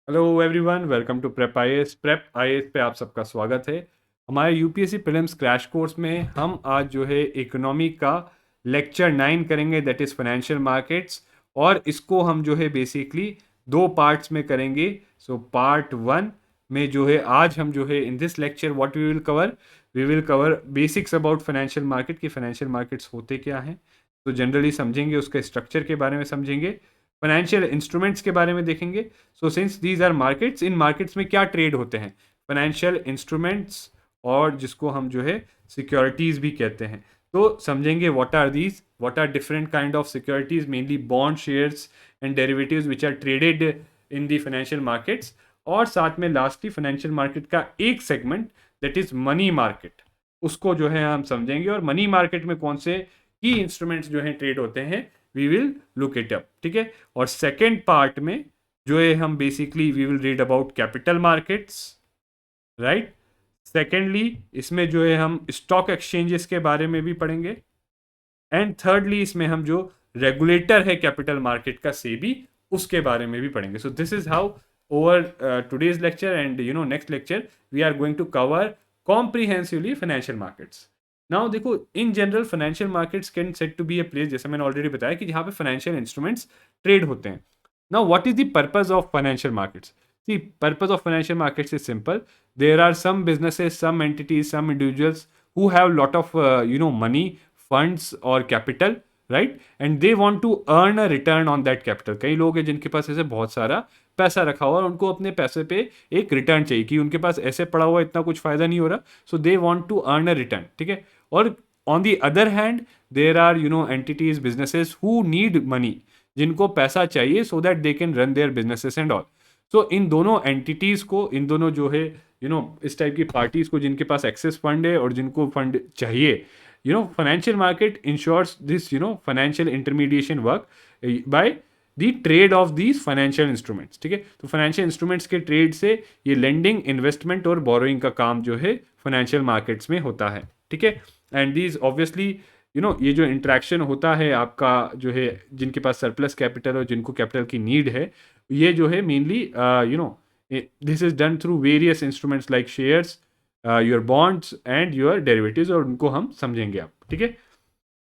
Hello everyone, welcome to prep IAS. Prep IAS पे आप सबका स्वागत है। हमारे यूपीएससी प्रीलिम्स क्रैश कोर्स में हम आज जो है इकोनॉमी का लेक्चर 9 करेंगे, दैट इज़ फाइनेंशियल मार्केट्स। और इसको हम जो है बेसिकली दो पार्ट्स में करेंगे। सो पार्ट 1 में जो है आज हम जो है in this lecture what we will cover basics about financial market कि फाइनेंशियल मार्केट्स होते क्या हैं। तो जनरली समझेंगे, उसके स्ट्रक्चर के बारे में समझेंगे, फाइनेंशियल इंस्ट्रूमेंट्स के बारे में देखेंगे। So since these are markets, in markets में क्या ट्रेड होते हैं, फाइनेंशियल इंस्ट्रूमेंट्स, और जिसको हम जो है सिक्योरिटीज भी कहते हैं। तो समझेंगे what are different kind of securities, mainly bond, shares and derivatives which are traded in the financial markets. और साथ में लास्टली फाइनेंशियल मार्केट का एक segment that is money market, उसको जो है हम समझेंगे। और मनी मार्केट में कौन से की इंस्ट्रूमेंट्स जो है ट्रेड होते हैं, we will look it up. ठीक है। और सेकेंड पार्ट में जो है हम basically we will read about capital markets, right. Secondly इसमें जो है हम स्टॉक एक्सचेंजेस के बारे में भी पढ़ेंगे। एंड थर्डली इसमें हम जो रेगुलेटर है कैपिटल मार्केट का सेबी, उसके बारे में भी पढ़ेंगे। So this is how over today's lecture and next lecture we are going to cover comprehensively financial markets. Now देखो, in general financial markets can set to be a place, जैसे मैंने already बताया, कि जहाँ पे फाइनेंशियल इंस्ट्रूमेंट्स ट्रेड होते हैं। Now what is the purpose of financial markets? See, purpose of financial markets is simple. There are some businesses, some entities, some individuals who have lot of money, funds or capital, right? And they want to earn a return on that capital. कई लोग हैं जिनके पास ऐसे बहुत सारा पैसा रखा हुआ और उनको अपने पैसे पे एक रिटर्न चाहिए, कि उनके पास ऐसे पड़ा हुआ इतना कुछ फायदा नहीं हो रहा, so they want to earn a return. ठीक है। और on the other hand there are entities, businesses who need money, जिनको पैसा चाहिए so that they can run their businesses and all. So इन दोनों एंटिटीज को, इन दोनों जो है इस टाइप की पार्टीज को, जिनके पास एक्सेस फंड है और जिनको फंड चाहिए, financial market insures this financial intermediation work by the trade of these financial instruments. ठीक है। तो फाइनेंशियल इंस्ट्रूमेंट्स के ट्रेड से ये लेंडिंग, इन्वेस्टमेंट और बोरोइंग का काम जो है फाइनेंशियल मार्केट्स में होता है। ठीक है। एंड दीज ऑब्वियसली ये जो इंट्रैक्शन होता है आपका जो है, जिनके पास सरप्लस कैपिटल और जिनको कैपिटल की नीड है, ये जो है mainly this is done through various instruments like shares, your bonds and your derivatives, और उनको हम समझेंगे आप। ठीक है।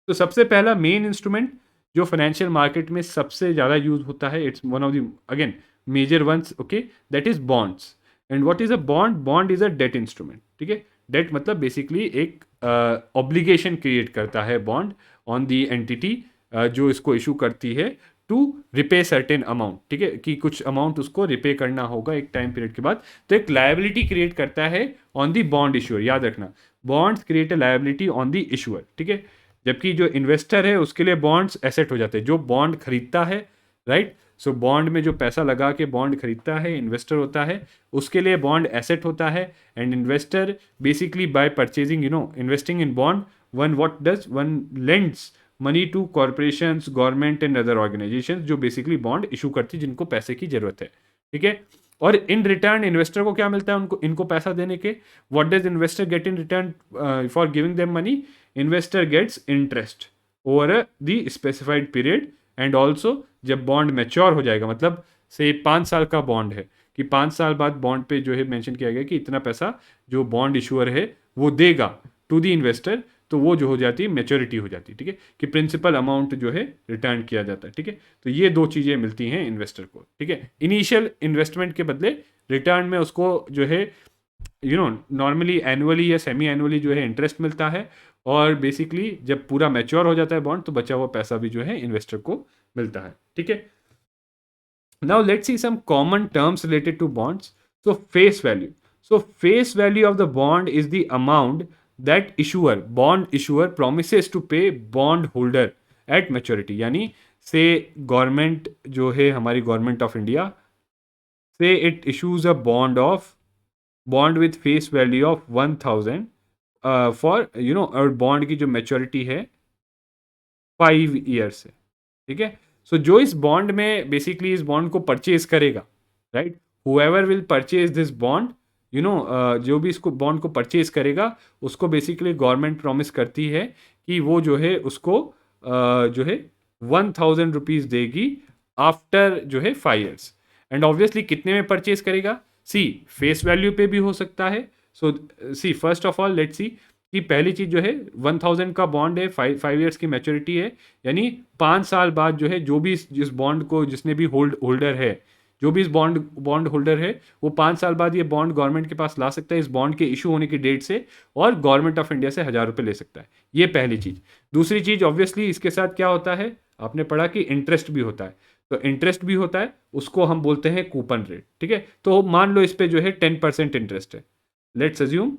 तो सबसे पहला मेन इंस्ट्रूमेंट जो फाइनेंशियल मार्केट में सबसे ज़्यादा यूज होता है, it's one of the again major ones, okay, that is bonds. And what is a bond? Bond is a debt instrument. ठीक है। डेट मतलब बेसिकली एक ऑब्लिगेशन क्रिएट करता है बॉन्ड ऑन दी एंटिटी जो इसको इशू करती है, टू रिपे सर्टेन अमाउंट। ठीक है, कि कुछ अमाउंट उसको रिपे करना होगा एक टाइम पीरियड के बाद। तो एक लायबिलिटी क्रिएट करता है ऑन दी बॉन्ड इशूअर। याद रखना, bonds create a liability on the issuer. ठीक है। जबकि जो इन्वेस्टर है उसके लिए बॉन्ड्स एसेट हो जाते हैं, जो बॉन्ड खरीदता है, राइट। सो बॉन्ड में जो पैसा लगा के बॉन्ड खरीदता है, इन्वेस्टर होता है, उसके लिए बॉन्ड एसेट होता है। And investor basically by purchasing investing in bond, one lends money to corporations, government and other organisations, जो बेसिकली बॉन्ड इशू करती है, जिनको पैसे की जरूरत है। ठीक है। और इन रिटर्न इन्वेस्टर को क्या मिलता है? उनको इनको पैसा देने के, what does investor get in return for giving them money? Investor gets interest over the specified period. And also जब बॉन्ड मैच्योर हो जाएगा, मतलब से 5 साल का बॉन्ड है, कि 5 साल बाद बॉन्ड पे जो है मेंशन किया गया कि इतना पैसा जो बॉन्ड इशूअर है वो देगा टू द इन्वेस्टर, तो वो जो हो जाती है मेच्योरिटी हो जाती है। ठीक है, कि प्रिंसिपल अमाउंट जो है रिटर्न किया जाता है। ठीक है। तो ये दो चीज़ें मिलती हैं इन्वेस्टर को। ठीक है। इनिशियल इन्वेस्टमेंट के बदले रिटर्न में उसको जो है नॉर्मली एनुअली या सेमी एनुअली जो है इंटरेस्ट मिलता है। और बेसिकली जब पूरा मैच्योर हो जाता है बॉन्ड, तो बचा हुआ पैसा भी जो है इन्वेस्टर को मिलता है। ठीक है। Now let's see some common terms related to bonds. So face value, so face value of the bond is the amount that bond issuer promises to pay bond holder at maturity। यानी से government जो है, हमारी government of India, से it issues a bond with face value of 1000 for और bond की जो maturity है 5 ईयर्स है। ठीक है। सो जो इस बॉन्ड में बेसिकली इस बॉन्ड को परचेज करेगा, right, whoever will purchase this bond, जो भी इसको बॉन्ड को परचेज करेगा, उसको बेसिकली गवर्नमेंट प्रॉमिस करती है कि वो जो है उसको जो है 1000 रुपीज़ देगी आफ्टर जो है 5 ईयर्स। एंड ऑब्वियसली कितने में परचेज करेगा, सी फेस वैल्यू पे भी हो सकता है। So see first of all let's see कि पहली चीज जो है 1000 का बॉन्ड है, 5 ईयर्स की मैच्योरिटी है, यानी 5 साल बाद जो है जो भी जिस बॉन्ड को जिसने भी होल्डर है, जो भी इस बॉन्ड होल्डर है, वो 5 साल बाद ये बॉन्ड गवर्नमेंट के पास ला सकता है इस बॉन्ड के इशू होने की डेट से, और गवर्नमेंट ऑफ इंडिया से 1000 रुपये ले सकता है। ये पहली चीज। दूसरी चीज ऑब्वियसली इसके साथ क्या होता है, आपने पढ़ा कि इंटरेस्ट भी होता है, तो इंटरेस्ट भी होता है, उसको हम बोलते हैं कूपन रेट। ठीक है, तो मान लो इस पे जो है 10% इंटरेस्ट है। लेट्स अज्यूम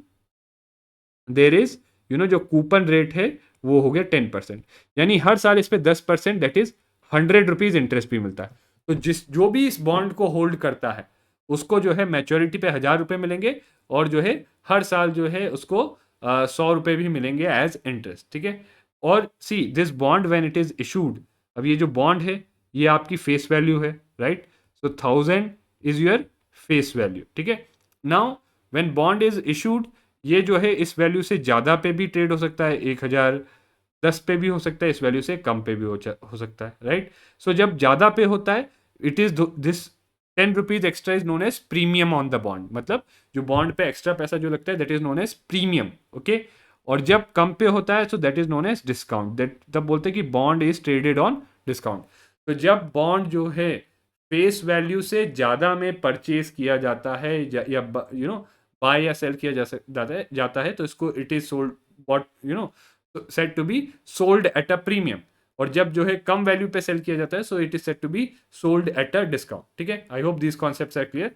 देर इज जो कूपन रेट है वो हो गया 10%, यानी हर साल इस पे 10%, दैट इज 100 रुपीज इंटरेस्ट भी मिलता है। तो जो भी इस बॉन्ड को होल्ड करता है उसको जो है मैच्योरिटी पे 1000 रुपये मिलेंगे, और जो है हर साल जो है उसको 100 रुपये भी मिलेंगे एज इंटरेस्ट। ठीक है, और see this bond when it is issued, अब ये जो बॉन्ड है ये आपकी फेस वैल्यू है, right. So 1000 is your face value. ठीक है, now when bond is issued, ये जो है इस वैल्यू से ज़्यादा पे भी ट्रेड हो सकता है, 1010 पे भी हो सकता है, इस वैल्यू से कम पे भी हो सकता है, राइट। सो जब ज़्यादा पे होता है, it is this 10 rupees extra is known as premium on the bond, मतलब जो बॉन्ड पे एक्स्ट्रा पैसा जो लगता है that is known as premium. Okay, और जब कम पे होता है so that is known as discount, that तब बोलते हैं कि bond is traded on discount. तो जब बॉन्ड जो है फेस वैल्यू से ज़्यादा में परचेज किया जाता है या बाय या सेल किया जाता है तो इसको it is sold what said to be sold at a premium, और जब जो है कम वैल्यू पे सेल किया जाता है so it is said to be sold at a discount. ठीक है, I hope these concepts are clear.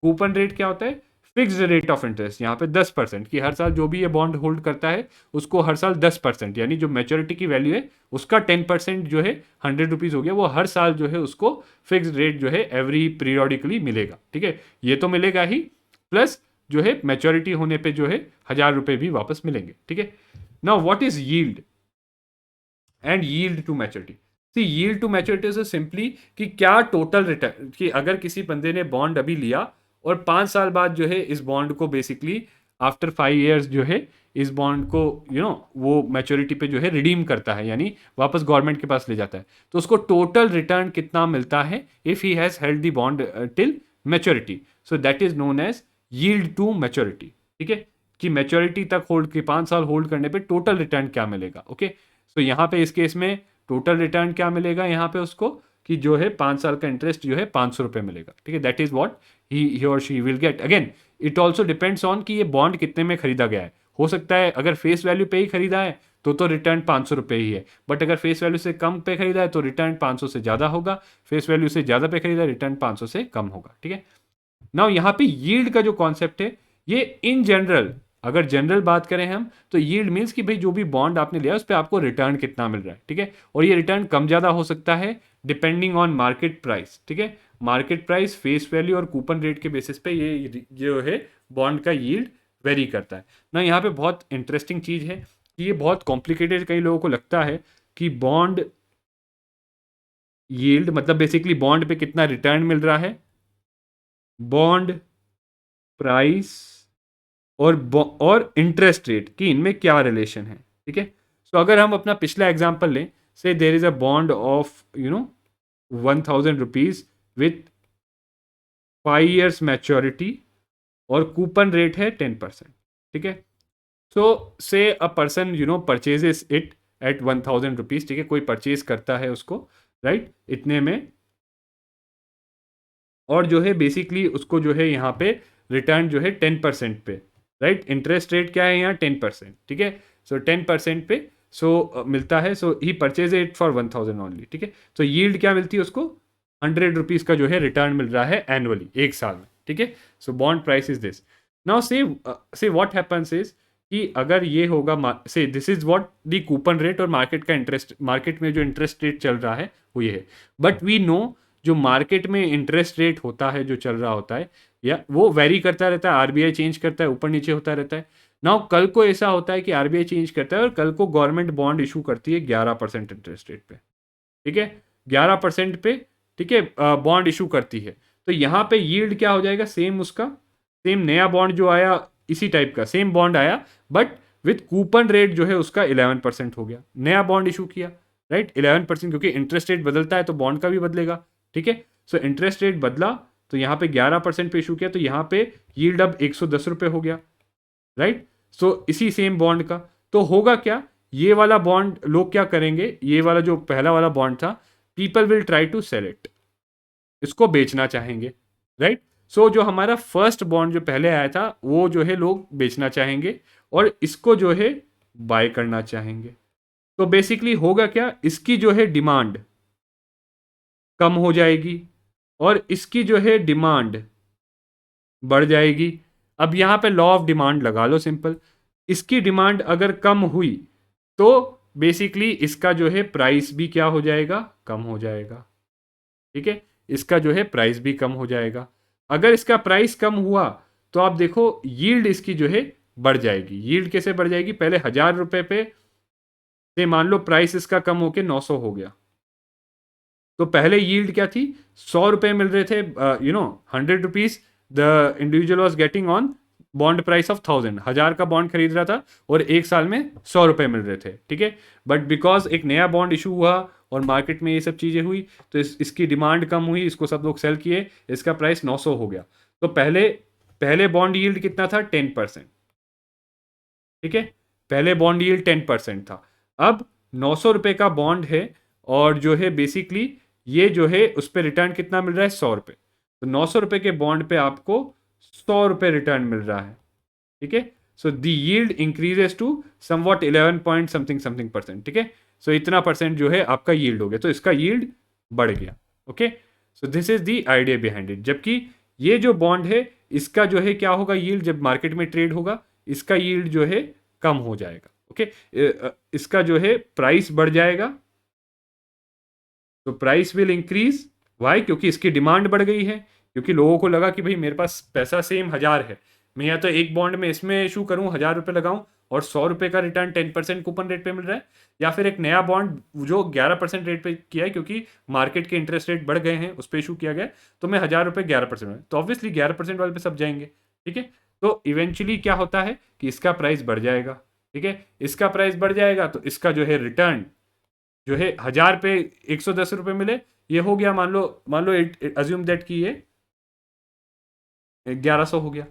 Coupon rate क्या होता है, फिक्स्ड रेट ऑफ इंटरेस्ट, यहाँ पे 10% की हर साल जो भी ये बॉन्ड होल्ड करता है उसको हर साल 10%, यानी जो मैच्योरिटी की वैल्यू है उसका 10% जो है 100 रुपीज़ हो गया, वो हर साल जो है उसको फिक्स्ड रेट जो है एवरी पीरियोडिकली मिलेगा। ठीक है, ये तो मिलेगा ही, प्लस जो है मैच्योरिटी होने पे जो है 1000 रुपये भी वापस मिलेंगे। ठीक है, now what is yield and yield to maturity. See yield to maturity से सिंपली कि क्या टोटल रिटर्न, कि अगर किसी बंदे ने बॉन्ड अभी लिया और 5 साल बाद जो है इस बॉन्ड को बेसिकली आफ्टर 5 ईयर्स जो है इस बॉन्ड को वो मैच्योरिटी पे जो है रिडीम करता है, यानी वापस गवर्नमेंट के पास ले जाता है, तो उसको टोटल रिटर्न कितना मिलता है if he has held the bond till maturity. So that is known as yield to maturity. ठीक है, कि मैच्योरिटी तक होल्ड की 5 साल होल्ड करने पे टोटल रिटर्न क्या मिलेगा। ओके, सो यहाँ पे इस केस में टोटल रिटर्न क्या मिलेगा यहाँ पे उसको, कि जो है 5 साल का इंटरेस्ट जो है 500 रुपये मिलेगा। ठीक है, दैट इज वॉट ही और she will get. Again it also depends on कि ये बॉन्ड कितने में खरीदा गया है। हो सकता है अगर फेस वैल्यू पे ही खरीदा है तो रिटर्न 500 रुपये ही है, बट अगर फेस वैल्यू से कम पे खरीदा है तो रिटर्न 500 से ज़्यादा होगा, फेस वैल्यू से ज़्यादा पे खरीदा है रिटर्न 500 से कम होगा। ठीक है, नाउ यहाँ पे यील्ड का जो कॉन्सेप्ट है ये इन जनरल, अगर जनरल बात करें हम तो यील्ड मीन्स कि भाई जो भी बॉन्ड आपने लिया उस पर आपको रिटर्न कितना मिल रहा है। ठीक है, और ये रिटर्न कम ज़्यादा हो सकता है डिपेंडिंग ऑन मार्केट प्राइस। ठीक है, मार्केट प्राइस, फेस वैल्यू और कूपन रेट के बेसिस पे ये जो है बॉन्ड का यील्ड वेरी करता है ना। यहाँ पे बहुत इंटरेस्टिंग चीज़ है कि ये बहुत कॉम्प्लिकेटेड कई लोगों को लगता है कि बॉन्ड यील्ड मतलब बेसिकली बॉन्ड पे कितना रिटर्न मिल रहा है, बॉन्ड प्राइस और इंटरेस्ट रेट की इनमें क्या रिलेशन है। ठीक है, सो अगर हम अपना पिछला एग्जांपल लें, से there is a bond of 1000 rupees with 5 years maturity और कूपन रेट है 10%। ठीक है, सो से a person purchases it at 1000 rupees. ठीक है, कोई परचेज करता है उसको, राइट, इतने में, और जो है बेसिकली उसको जो है यहाँ पे रिटर्न जो है 10% पे, राइट, इंटरेस्ट रेट क्या है यहाँ 10%। ठीक है, सो 10% पे मिलता है, सो ही परचेज इट फॉर 1000 ओनली। ठीक है, तो यील्ड क्या मिलती है उसको, 100 रुपीज़ का जो है रिटर्न मिल रहा है एनुअली, एक साल में। ठीक है, so bond price is this. Now से व्हाट हैपेंस इज कि अगर ये होगा, से this is what the coupon rate और मार्केट का इंटरेस्ट, मार्केट में जो इंटरेस्ट रेट चल रहा है वो ये है, बट वी नो जो मार्केट में इंटरेस्ट रेट होता है जो चल रहा होता है या वो वेरी करता रहता है, आरबीआई चेंज करता है, ऊपर नीचे होता रहता है। नाउ कल को ऐसा होता है कि आरबीआई चेंज करता है और कल को गवर्नमेंट बॉन्ड इशू करती है 11% इंटरेस्ट रेट पे। ठीक है, 11% पे, ठीक है, बॉन्ड इशू करती है, तो यहाँ पे यील्ड क्या हो जाएगा, सेम उसका सेम नया बॉन्ड जो आया इसी टाइप का सेम बॉन्ड आया, बट विथ कूपन रेट जो है उसका 11% हो गया। नया बॉन्ड इशू किया, राइट, 11%, क्योंकि इंटरेस्ट रेट बदलता है तो बॉन्ड का भी बदलेगा। ठीक है, सो इंटरेस्ट रेट बदला तो यहाँ पे 11% पे इशू किया, तो यहाँ पे यील्ड अब 110 रुपये हो गया, राइट। सो इसी सेम बॉन्ड का तो होगा क्या, ये वाला बॉन्ड लोग क्या करेंगे, ये वाला जो पहला वाला बॉन्ड था, people will try to sell it, इसको बेचना चाहेंगे, राइट। सो जो हमारा फर्स्ट बॉन्ड जो पहले आया था वो जो है लोग बेचना चाहेंगे और इसको जो है बाय करना चाहेंगे। तो बेसिकली होगा क्या, इसकी जो है डिमांड कम हो जाएगी और इसकी जो है डिमांड बढ़ जाएगी। अब यहाँ पे लॉ ऑफ डिमांड लगा लो सिंपल, इसकी डिमांड अगर कम हुई तो बेसिकली इसका जो है प्राइस भी क्या हो जाएगा, कम हो जाएगा, ठीक है। इसका जो है प्राइस भी कम हो जाएगा। अगर इसका प्राइस कम हुआ तो आप देखो यील्ड इसकी जो है बढ़ जाएगी। यील्ड कैसे बढ़ जाएगी, पहले 1000 रुपये पे से मान लो प्राइस इसका कम होके 900 हो गया, तो पहले यील्ड क्या थी, 100 रुपये मिल रहे थे, 100 rupees the individual was getting on bond price of 1000, 1000 का बॉन्ड खरीद रहा था और एक साल में 100 रुपये मिल रहे थे, ठीक है। बट बिकॉज एक नया बॉन्ड इशू हुआ और मार्केट में ये सब चीज़ें हुई तो इसकी डिमांड कम हुई, इसको सब लोग सेल किए, इसका प्राइस 900 हो गया। तो पहले पहले बॉन्ड यील्ड कितना था, 10%, ठीक है। पहले बॉन्ड यील्ड 10% था, अब 900 रुपये का बॉन्ड है और जो है बेसिकली ये जो है उस पर रिटर्न कितना मिल रहा है, 100 रुपये। तो 900 रुपये के बॉन्ड पे आपको 100 रुपये रिटर्न मिल रहा है, ठीक है। So the yield increases to somewhat 11 point something something percent, ठीक है। सो इतना परसेंट जो है आपका यील्ड हो गया, तो इसका यील्ड बढ़ गया, okay. So this is the idea behind it. जबकि ये जो बॉन्ड है इसका जो है क्या होगा, यील्ड जब मार्केट में ट्रेड होगा इसका यील्ड जो है कम हो जाएगा, ओके। इसका जो है प्राइस बढ़ जाएगा, तो प्राइस विल इंक्रीज, वाई, क्योंकि इसकी डिमांड बढ़ गई है, क्योंकि लोगों को लगा कि भाई मेरे पास पैसा सेम 1000 है, मैं या तो एक बॉन्ड में इसमें इशू करूं 1000 रुपये लगाऊं और 100 रुपये का रिटर्न 10% कूपन रेट पे मिल रहा है, या फिर एक नया बॉन्ड जो 11% रेट पे किया है क्योंकि मार्केट के इंटरेस्ट रेट बढ़ गए हैं उस पर इशू किया गया, तो मैं 1000 रुपये 11% में, तो ऑब्वियसली 11% वाले पे सब जाएंगे, ठीक है। तो इवेंचुअली क्या होता है कि इसका प्राइस बढ़ जाएगा, ठीक है। इसका प्राइस बढ़ जाएगा तो इसका जो है रिटर्न जो है 1000 पे 110 रुपये मिले, ये हो गया, मान लो अज्यूम दैट कि ये 1100 हो गया,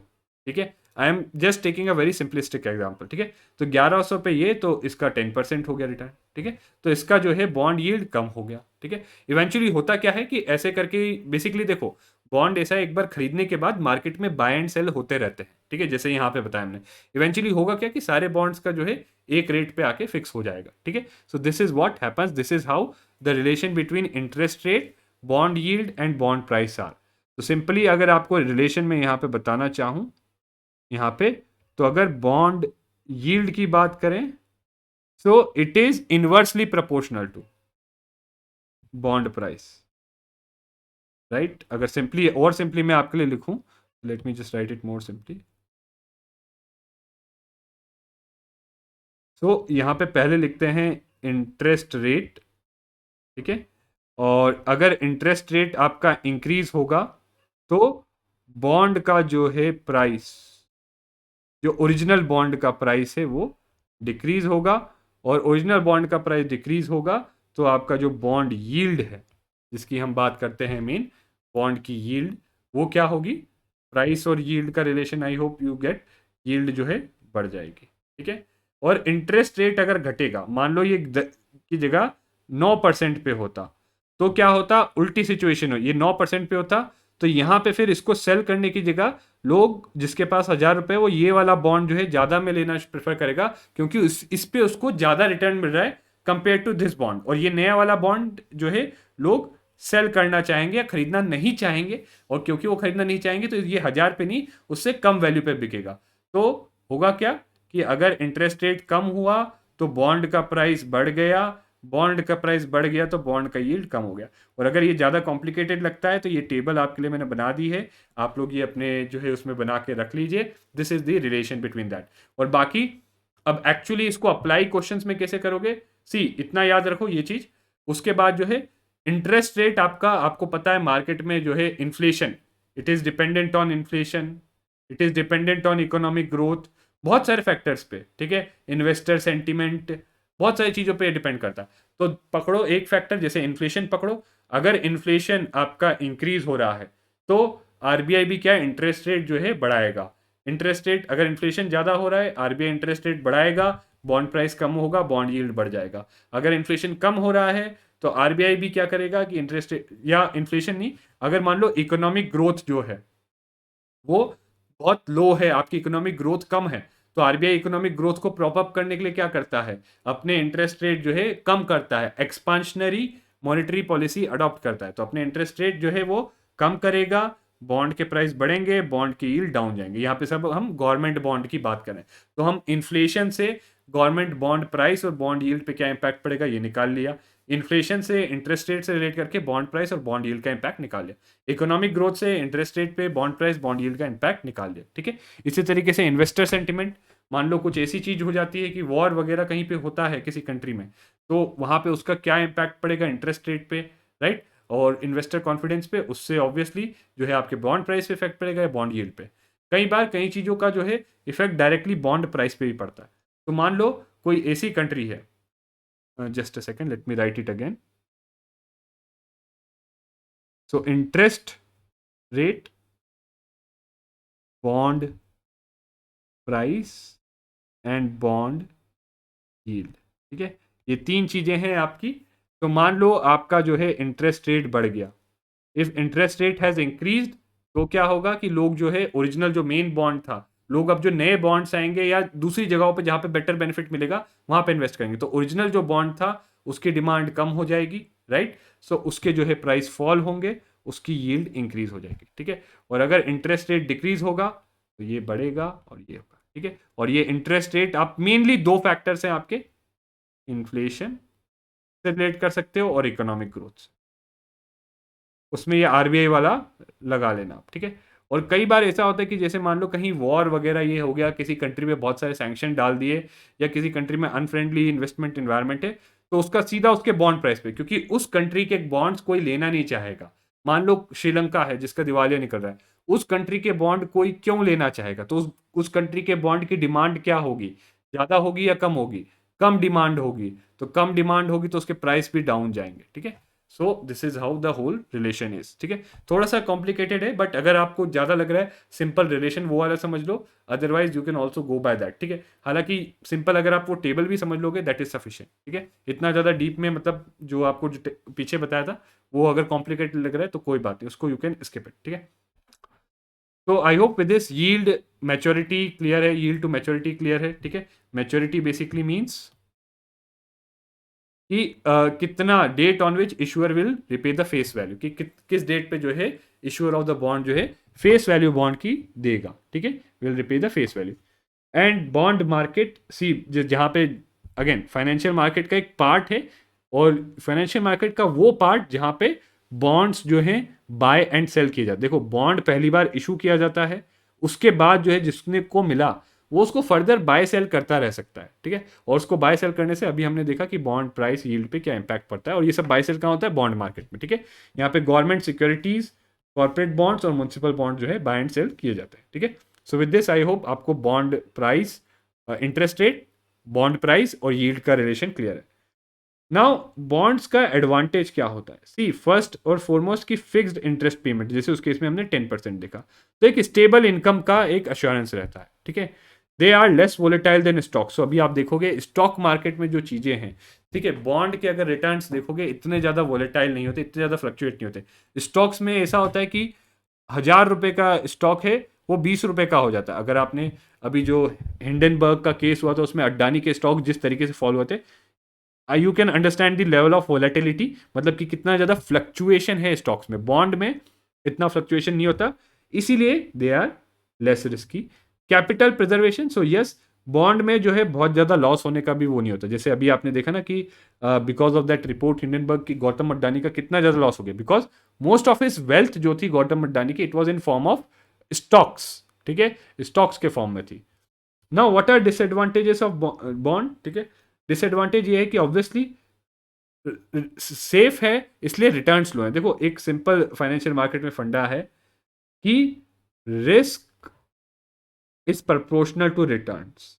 ठीक है। I am just taking a very simplistic example, ठीक है। तो 1100 पे ये, तो इसका 10% हो गया रिटर्न, ठीक है। तो इसका जो है बॉन्ड यील्ड कम हो गया, ठीक है। इवेंचुअली होता क्या है कि ऐसे करके बेसिकली देखो, बॉन्ड ऐसा एक बार खरीदने के बाद मार्केट में बाय एंड सेल होते रहते हैं, ठीक है, जैसे यहाँ पे बताया हमने। इवेंचुअली होगा क्या कि सारे बॉन्ड्स का जो है एक रेट पे आके फिक्स हो जाएगा, ठीक है। So this is what happens, this is how the relation between interest rate, bond yield and bond price are. तो सिंपली अगर आपको रिलेशन में यहाँ पे बताना चाहूँ यहाँ पे, तो अगर बॉन्ड यील्ड की बात करें so it is inversely proportional to bond price, right. अगर सिंपली मैं आपके लिए लिखूं, let me just write it more simply. So यहाँ पे पहले लिखते हैं इंटरेस्ट रेट, ठीक है। और अगर इंटरेस्ट रेट आपका इंक्रीज होगा तो बॉन्ड का जो है प्राइस, जो ओरिजिनल बॉन्ड का प्राइस है वो डिक्रीज होगा, और ओरिजिनल बॉन्ड का प्राइस डिक्रीज होगा तो आपका जो बॉन्ड यील्ड है जिसकी हम बात करते हैं मेन, बॉन्ड की यील्ड, वो क्या होगी, प्राइस और यील्ड का relation, I hope you get, yield जो है बढ़ जाएगी, ठीक है। और इंटरेस्ट रेट अगर घटेगा, मान लो ये की जगह 9% पे होता, तो क्या होता, उल्टी सिचुएशन हो, ये 9% पे होता तो यहाँ पे फिर इसको सेल करने की जगह लोग जिसके पास 1000 रुपये, वो ये वाला बॉन्ड जो है ज़्यादा में लेना प्रेफर करेगा, क्योंकि इस पे उसको ज़्यादा रिटर्न मिल रहा है कंपेयर टू दिस बॉन्ड, और ये नया वाला बॉन्ड जो है लोग सेल करना चाहेंगे या खरीदना नहीं चाहेंगे, और क्योंकि वो खरीदना नहीं चाहेंगे तो ये 1000 पे नहीं, उससे कम वैल्यू पे बिकेगा। तो होगा क्या कि अगर इंटरेस्ट रेट कम हुआ तो बॉन्ड का प्राइस बढ़ गया, बॉन्ड का प्राइस बढ़ गया तो बॉन्ड का यील्ड कम हो गया। और अगर ये ज़्यादा कॉम्प्लिकेटेड लगता है तो ये टेबल आपके लिए मैंने बना दी है, आप लोग ये अपने जो है उसमें बना के रख लीजिए, this is the relation between that. और बाकी अब एक्चुअली इसको अप्लाई क्वेश्चंस में कैसे करोगे, सी इतना याद रखो ये चीज़। उसके बाद जो है इंटरेस्ट रेट आपका, आपको पता है मार्केट में जो है inflation, it is dependent on inflation, it is dependent on economic growth, बहुत सारे फैक्टर्स पे, ठीक है, इन्वेस्टर सेंटिमेंट, बहुत सारी चीज़ों पे डिपेंड करता है। तो पकड़ो एक फैक्टर जैसे इन्फ्लेशन पकड़ो, अगर इन्फ्लेशन आपका इंक्रीज हो रहा है तो आरबीआई भी क्या इंटरेस्ट रेट जो है बढ़ाएगा। इंटरेस्ट रेट, अगर इन्फ्लेशन ज़्यादा हो रहा है आरबीआई इंटरेस्ट रेट बढ़ाएगा, बॉन्ड प्राइस कम होगा, बॉन्ड यील्ड बढ़ जाएगा। अगर इन्फ्लेशन कम हो रहा है तो आरबीआई भी क्या करेगा कि इंटरेस्ट रेट, या इन्फ्लेशन नहीं, अगर मान लो इकोनॉमिक ग्रोथ जो है वो बहुत लो है, आपकी इकोनॉमिक ग्रोथ कम है, तो आरबीआई इकोनॉमिक ग्रोथ को प्रॉप अप करने के लिए क्या करता है, अपने इंटरेस्ट रेट जो है कम करता है, एक्सपांशनरी मॉनेटरी पॉलिसी अडॉप्ट करता है, तो अपने इंटरेस्ट रेट जो है वो कम करेगा, बॉन्ड के प्राइस बढ़ेंगे, बॉन्ड की यील्ड डाउन जाएंगे। यहाँ पे सब हम गवर्नमेंट बॉन्ड की बात करें तो हम इन्फ्लेशन से गवर्नमेंट बॉन्ड प्राइस और बॉन्ड यील्ड पे क्या इंपैक्ट पड़ेगा ये निकाल लिया, इन्फ्लेशन से इंटरेस्ट रेट से रिलेट करके बॉन्ड प्राइस और बॉन्ड यील्ड का इंपैक्ट निकाल लिया, इकोनॉमिक ग्रोथ से इंटरेस्ट रेट पे बॉन्ड प्राइस बॉन्ड यील्ड का इंपैक्ट निकाल लिया। ठीक है, इसी तरीके से इन्वेस्टर सेंटिमेंट, मान लो कुछ ऐसी चीज हो जाती है कि वॉर वगैरह कहीं पे होता है किसी कंट्री में, तो वहां पे उसका क्या इंपैक्ट पड़ेगा इंटरेस्ट रेट पे, राइट, और इन्वेस्टर कॉन्फिडेंस पे, उससे ऑब्वियसली जो है आपके बॉन्ड प्राइस पे इफेक्ट पड़ेगा या बॉन्ड यील्ड पे। कई बार कई चीज़ों का जो है इफेक्ट डायरेक्टली बॉन्ड प्राइस पे भी पड़ता है। तो मान लो कोई ऐसी कंट्री है, just a second let me right it again, so interest rate, bond price and bond yield. ठीक है, ये तीन चीजें हैं आपकी। तो मान लो आपका जो है इंटरेस्ट रेट बढ़ गया, if interest rate has increased, तो क्या होगा कि लोग जो है ओरिजिनल जो मेन बॉन्ड था, लोग अब जो नए बॉन्ड्स आएंगे या दूसरी जगहों पे जहां पे बेटर बेनिफिट मिलेगा वहां पे इन्वेस्ट करेंगे, तो ओरिजिनल जो बॉन्ड था उसकी डिमांड कम हो जाएगी, राइट, सो उसके जो है प्राइस फॉल होंगे, उसकी यील्ड इंक्रीज हो जाएगी। ठीक है, और अगर इंटरेस्ट रेट डिक्रीज होगा तो ये बढ़ेगा और ये होगा। ठीक है, और ये इंटरेस्ट रेट आप मेनली दो फैक्टर्स हैं आपके, इन्फ्लेशन से रिलेट कर सकते हो और इकोनॉमिक ग्रोथ से, उसमें ये आरबीआई वाला लगा लेना आप। ठीक है, और कई बार ऐसा होता है कि जैसे मान लो कहीं वॉर वगैरह ये हो गया, किसी कंट्री में बहुत सारे सैंक्शन डाल दिए, या किसी कंट्री में अनफ्रेंडली इन्वेस्टमेंट इन्वायरमेंट है, तो उसका सीधा उसके बॉन्ड प्राइस पे, क्योंकि उस कंट्री के बॉन्ड्स कोई लेना नहीं चाहेगा। मान लो श्रीलंका है जिसका दिवालिया निकल रहा है, उस कंट्री के बॉन्ड कोई क्यों लेना चाहेगा, तो उस कंट्री के बॉन्ड की डिमांड क्या होगी, ज्यादा होगी या कम होगी, कम डिमांड होगी, तो कम डिमांड होगी तो उसके प्राइस भी डाउन जाएंगे। ठीक है, so this is how the whole relation is. ठीक है, थोड़ा सा कॉम्प्लिकेटेड है, बट अगर आपको ज्यादा लग रहा है सिंपल रिलेशन वो वाला समझ लो, otherwise you can also go by that. ठीक है, हालांकि सिंपल अगर आप वो टेबल भी समझ लोगे दैट इज सफिशिएंट। ठीक है, इतना ज्यादा डीप में मतलब जो आपको जो पीछे बताया था वो अगर कॉम्प्लिकेटेड लग रहा है तो कोई बात नहीं, उसको यू कैन स्किप इट। ठीक है, तो I hope with this yield maturity clear है, यील्ड टू मैच्योरिटी क्लियर है। ठीक है, मैच्योरिटी बेसिकली मीन्स कि कितना date on which issuer will repay the face value, कि किस डेट पे जो है इशूअर ऑफ द बॉन्ड जो है फेस वैल्यू बॉन्ड की देगा। ठीक है, will repay the face value. And bond market see, जहाँ पे अगेन फाइनेंशियल मार्केट का एक पार्ट है, और फाइनेंशियल मार्केट का वो पार्ट जहाँ पे बॉन्ड्स जो हैं बाय एंड सेल किए जाते। देखो बॉन्ड पहली बार इशू किया जाता है, उसके बाद जो है जिसने को मिला वो उसको फर्दर बाय सेल करता रह सकता है। ठीक है, और उसको बाय सेल करने से अभी हमने देखा कि बॉन्ड प्राइस यील्ड पे क्या इंपैक्ट पड़ता है, और ये सब बाय सेल कहाँ होता है, बॉन्ड मार्केट में। ठीक है, यहाँ पे गवर्नमेंट सिक्योरिटीज, कॉर्पोरेट बॉन्ड्स और म्युनिसिपल बॉन्ड जो है बाय एंड सेल किए जाते हैं। ठीक है, so with this I hope आपको bond price, interest rate, bond price और यील्ड का रिलेशन क्लियर है। नाउ बॉन्ड्स का एडवांटेज क्या होता है, सी फर्स्ट और फॉरमोस्ट की फिक्स्ड इंटरेस्ट पेमेंट, जैसे उस केस में हमने 10% देखा, तो एक स्टेबल इनकम का एक अश्योरेंस रहता है। ठीक है, they are less volatile than stock. So अभी आप देखोगे स्टॉक मार्केट में जो चीजें हैं, ठीक है, बॉन्ड के अगर रिटर्न्स देखोगे इतने ज्यादा वोलेटाइल नहीं होते, इतने ज्यादा फ्लक्चुएट नहीं होते। स्टॉक्स में ऐसा होता है कि 1,000 रुपए का स्टॉक है वो 20 रुपए का हो जाता है। अगर आपने अभी जो हिंडनबर्ग का केस हुआ था उसमें अड्डानी के स्टॉक जिस तरीके से फॉलो होते, you can understand the level of volatility, मतलब कि कितना ज़्यादा फ्लक्चुएशन है स्टॉक्स में। बॉन्ड में इतना फ्लक्चुएशन नहीं होता, इसीलिए they are less risky. Capital preservation, so yes, bond में जो है बहुत ज़्यादा लॉस होने का भी वो नहीं होता। जैसे अभी आपने देखा ना कि because of that report Hindenburg की, गौतम अड्डानी का कितना ज़्यादा लॉस हो गया, because most of his wealth जो थी गौतम अड्डानी की, it was in form of stocks. ठीक है, स्टॉक्स के फॉर्म में थी। Now what are disadvantages of bond? ठीक है, डिसएडवांटेज ये है कि ऑब्वियसली सेफ है इसलिए रिटर्न्स लो है। देखो एक सिंपल फाइनेंशियल मार्केट में फंडा है कि risk is proportional to returns.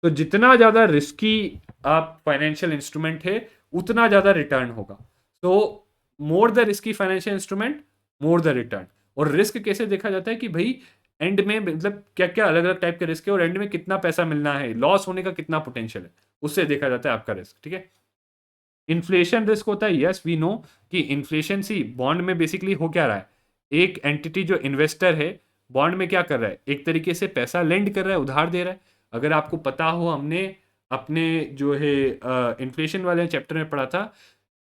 तो जितना ज्यादा रिस्की आप फाइनेंशियल इंस्ट्रूमेंट है उतना ज्यादा रिटर्न होगा। तो more the risky financial instrument, more the return. और रिस्क कैसे देखा जाता है कि भाई एंड में मतलब क्या क्या अलग अलग टाइप के रिस्क है और एंड में कितना पैसा मिलना है, लॉस होने का कितना पोटेंशियल है, उससे देखा जाता है आपका रिस्क। ठीक है, इन्फ्लेशन रिस्क होता है, यस वी नो कि इन्फ्लेशन सी बॉन्ड में बेसिकली हो क्या रहा है, एक एंटिटी जो इन्वेस्टर है बॉन्ड में क्या कर रहा है, एक तरीके से पैसा लेंड कर रहा है, उधार दे रहा है। अगर आपको पता हो, हमने अपने जो है इन्फ्लेशन वाले चैप्टर में पढ़ा था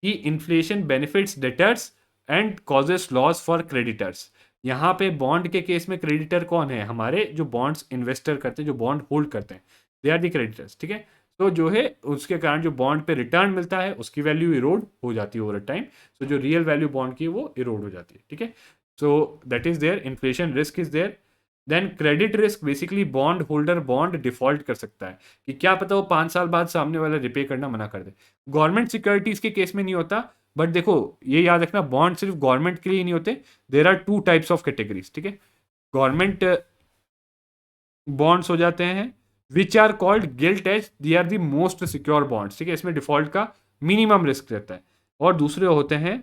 कि inflation benefits debtors and causes loss for creditors. यहाँ पे बॉन्ड के केस में क्रेडिटर कौन है, हमारे जो बॉन्ड्स इन्वेस्टर करते हैं, जो बॉन्ड होल्ड करते हैं, दे आर दी क्रेडिटर्स। ठीक है, तो जो है उसके कारण जो बॉन्ड पे रिटर्न मिलता है उसकी वैल्यू इरोड हो जाती है ओवर टाइम, सो जो रियल वैल्यू बॉन्ड की है वो इरोड हो जाती है। ठीक है, so that is there, inflation risk is there. Then credit risk, basically bond holder bond default कर सकता है कि क्या पता वो 5 साल बाद सामने वाला रिपे करना मना कर दे। गवर्नमेंट सिक्योरिटीज के केस में नहीं होता, बट देखो ये याद रखना बॉन्ड सिर्फ गवर्नमेंट के लिए ही नहीं होते, there are 2 types of categories. ठीक है, गवर्नमेंट बॉन्ड्स हो जाते हैं which are called gilt edge, they are the most secure bonds. ठीक है, इसमें डिफॉल्ट का मिनिमम रिस्क रहता है। और दूसरे होते हैं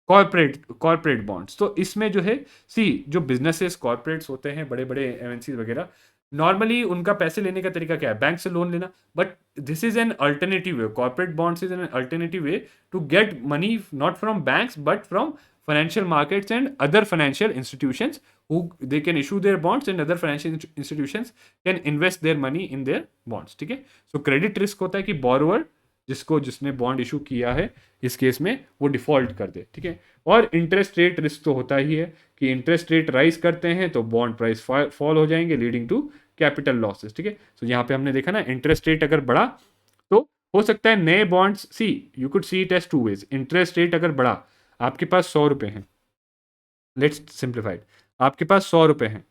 कॉर्पोरेट बॉन्ड्स। तो इसमें जो है सी जो बिजनेसेस कॉर्पोरेट्स होते हैं, बड़े बड़े एमएनसी वगैरह, नॉर्मली उनका पैसे लेने का तरीका क्या है, बैंक से लोन लेना, but this is an alternative way, corporate bonds is an alternative way to get money not from banks but from financial markets and other financial institutions who they can issue their bonds and other financial institutions can invest their money in their bonds। ठीक है, सो credit risk होता है कि borrower जिसने bond issue किया है इस case में वो डिफॉल्ट कर दे। ठीक है, और इंटरेस्ट रेट रिस्क तो होता ही है कि इंटरेस्ट रेट राइज करते हैं तो बॉन्ड प्राइस फॉल हो जाएंगे लीडिंग टू कैपिटल लॉसेस। ठीक है, सो यहाँ पे हमने देखा ना इंटरेस्ट रेट अगर बढ़ा तो हो सकता है नए bonds, see you could see it as 2 ways। Interest rate अगर बढ़ा, आपके पास 100 रुपये हैं, लेट्स सिंप्लीफाइड, आपके पास 100 रुपये हैं,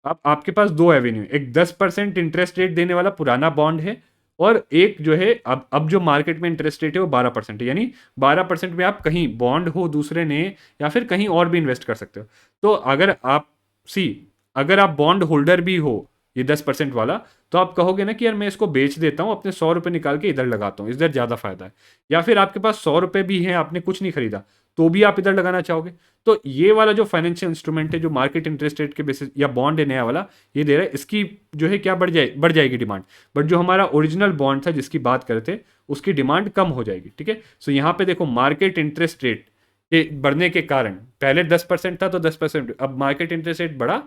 अब आपके पास 2 एवेन्यू, एक 10% इंटरेस्ट रेट देने वाला पुराना बॉन्ड है और एक जो है अब जो मार्केट में इंटरेस्ट रेट है वो 12% है, यानी 12% में आप कहीं बॉन्ड हो दूसरे ने या फिर कहीं और भी इन्वेस्ट कर सकते हो। तो अगर आप बॉन्ड होल्डर भी हो ये 10% वाला, तो आप कहोगे ना कि यार मैं इसको बेच देता हूँ, अपने 100 रुपये निकाल के इधर लगाता हूँ, इधर ज़्यादा फायदा है। या फिर आपके पास 100 रुपये भी हैं, आपने कुछ नहीं खरीदा तो भी आप इधर लगाना चाहोगे। तो ये वाला जो फाइनेंशियल इंस्ट्रूमेंट है जो मार्केट इंटरेस्ट रेट के बेसिस या बॉन्ड है नया वाला, ये दे रहा है, इसकी जो है क्या बढ़ जाएगी डिमांड, बट जो हमारा ओरिजिनल बॉन्ड था जिसकी बात करते थे उसकी डिमांड कम हो जाएगी। ठीक है, सो यहाँ पे देखो मार्केट इंटरेस्ट रेट के बढ़ने के कारण, पहले 10% था तो 10%, अब मार्केट इंटरेस्ट रेट बढ़ा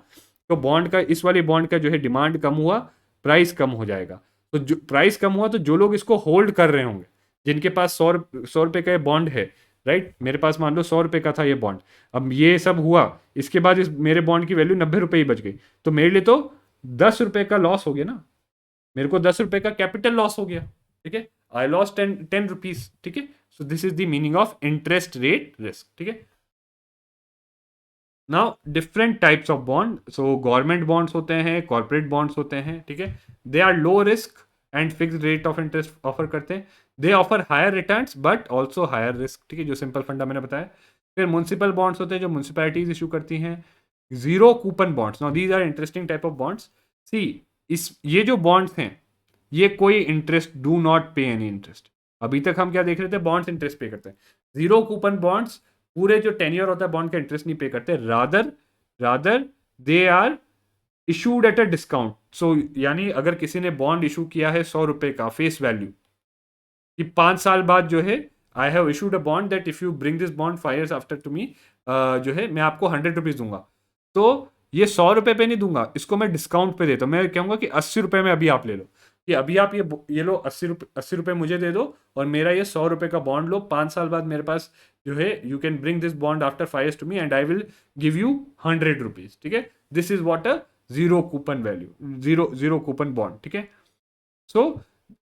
तो बॉन्ड का, इस वाले बॉन्ड का जो है डिमांड कम हुआ, प्राइस कम हो जाएगा। तो जो प्राइस कम हुआ तो जो लोग इसको होल्ड कर रहे होंगे, जिनके पास 100 रुपये का बॉन्ड है, राइट, मेरे पास मान लो 100 रुपये का था ये बॉन्ड, अब ये सब हुआ, इसके बाद इस मेरे बॉन्ड की वैल्यू 90 रुपये ही बच गई, तो मेरे लिए तो 10 रुपये का लॉस हो गया ना, मेरे को 10 रुपये का कैपिटल लॉस हो गया। ठीक है, आई लॉस 10 रुपीज। ठीक है, so this is the meaning of interest rate risk. ठीक है, now different types of bond, so government bonds होते हैं, कॉर्पोरेट बॉन्ड्स होते हैं। ठीक है, they are low risk and fixed rate of interest offer करते हैं, they offer higher returns but also higher risk. ठीक है, जो सिंपल फंडा मैंने बताया। फिर म्यूनसिपल बॉन्ड्स होते हैं जो म्यूनसिपैलिटीज इशू करती हैं, zero coupon bonds, now these are interesting type of bonds. See ये जो बॉन्ड्स हैं ये कोई interest do not pay any interest. अभी तक हम क्या देख रहे थे, बॉन्ड्स इंटरेस्ट पे करते हैं, जीरो कूपन बॉन्ड्स पूरे जो टेन्योर होता है बॉन्ड का इंटरेस्ट नहीं पे करते, rather they are issued at a discount. So यानी अगर किसी ने बॉन्ड इशू किया है 100 रुपये का फेस वैल्यू, कि 5 साल बाद जो है I have issued a bond that if you bring this bond 5 years after to me, जो है मैं आपको 100 रुपीज दूंगा, तो ये 100 रुपये पे नहीं दूंगा, इसको मैं डिस्काउंट पे देता हूँ, मैं कहूँगा कि 80 रुपये में अभी आप ले लो, कि अभी आप ये लो 80 रुपये मुझे दे दो और मेरा ये 100 रुपये का बॉन्ड लो, 5 साल बाद मेरे पास जो है you can bring this bond after 5 years to me and I will give you 100 rupees. ठीक है, this is what a zero coupon value, zero coupon bond. ठीक है, सो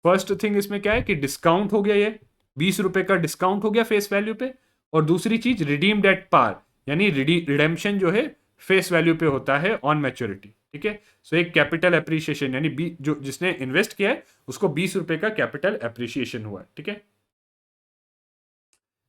फर्स्ट थिंग इसमें क्या है कि डिस्काउंट हो गया, ये 20 रुपये का डिस्काउंट हो गया फेस वैल्यू पे, और दूसरी चीज रिडीम्ड एट पार, यानी रिडेम्पशन जो है फेस वैल्यू पे होता है ऑन मैच्योरिटी। ठीक है, सो एक कैपिटल एप्रिसिएशन, यानी जो जिसने इन्वेस्ट किया है उसको 20 रुपये का कैपिटल एप्रिसिएशन हुआ है। ठीक है,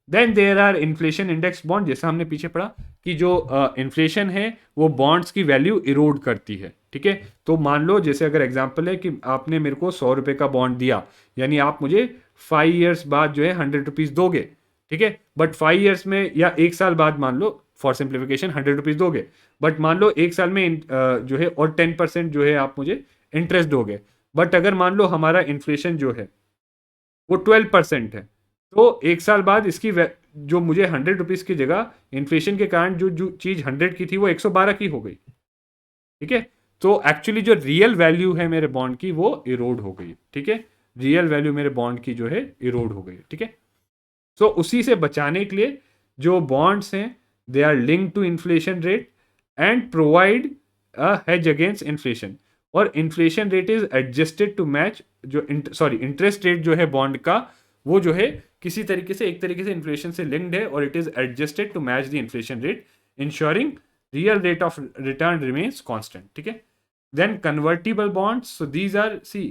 then there are inflation index bond, जैसा हमने पीछे पढ़ा कि जो इन्फ्लेशन है वो बॉन्ड्स की वैल्यू इरोड करती है। ठीक है, तो मान लो जैसे अगर एग्जांपल है कि आपने मेरे को 100 रुपये का बॉन्ड दिया, यानी आप मुझे 5 years बाद जो है 100 रुपीज दोगे। ठीक है, बट 5 years में या 1 साल बाद मान लो फॉर सिंप्लीफिकेशन 100 रुपीज़ दोगे, बट मान लो एक साल में जो है और 10% जो है आप मुझे इंटरेस्ट दोगे, बट अगर मान लो हमारा इन्फ्लेशन जो है वो 12% है, तो एक साल बाद इसकी जो मुझे 100 रुपीज़ की जगह इन्फ्लेशन के कारण जो जो चीज़ 100 की थी वो 112 की हो गई। ठीक है, तो एक्चुअली जो रियल वैल्यू है मेरे बॉन्ड की वो इरोड हो गई। ठीक है, रियल वैल्यू मेरे बॉन्ड की जो है इरोड हो गई। ठीक है, सो उसी से बचाने के लिए जो बॉन्ड्स हैं they are linked to inflation rate and provide a hedge against inflation, और inflation rate is adjusted to match जो इंटरेस्ट रेट जो है बॉन्ड का वो जो है किसी तरीके से एक तरीके से इन्फ्लेशन से लिंक्ड है और it is adjusted to match the inflation rate, insuring real rate of return remains constant. ठीक है, then convertible bonds, so these are see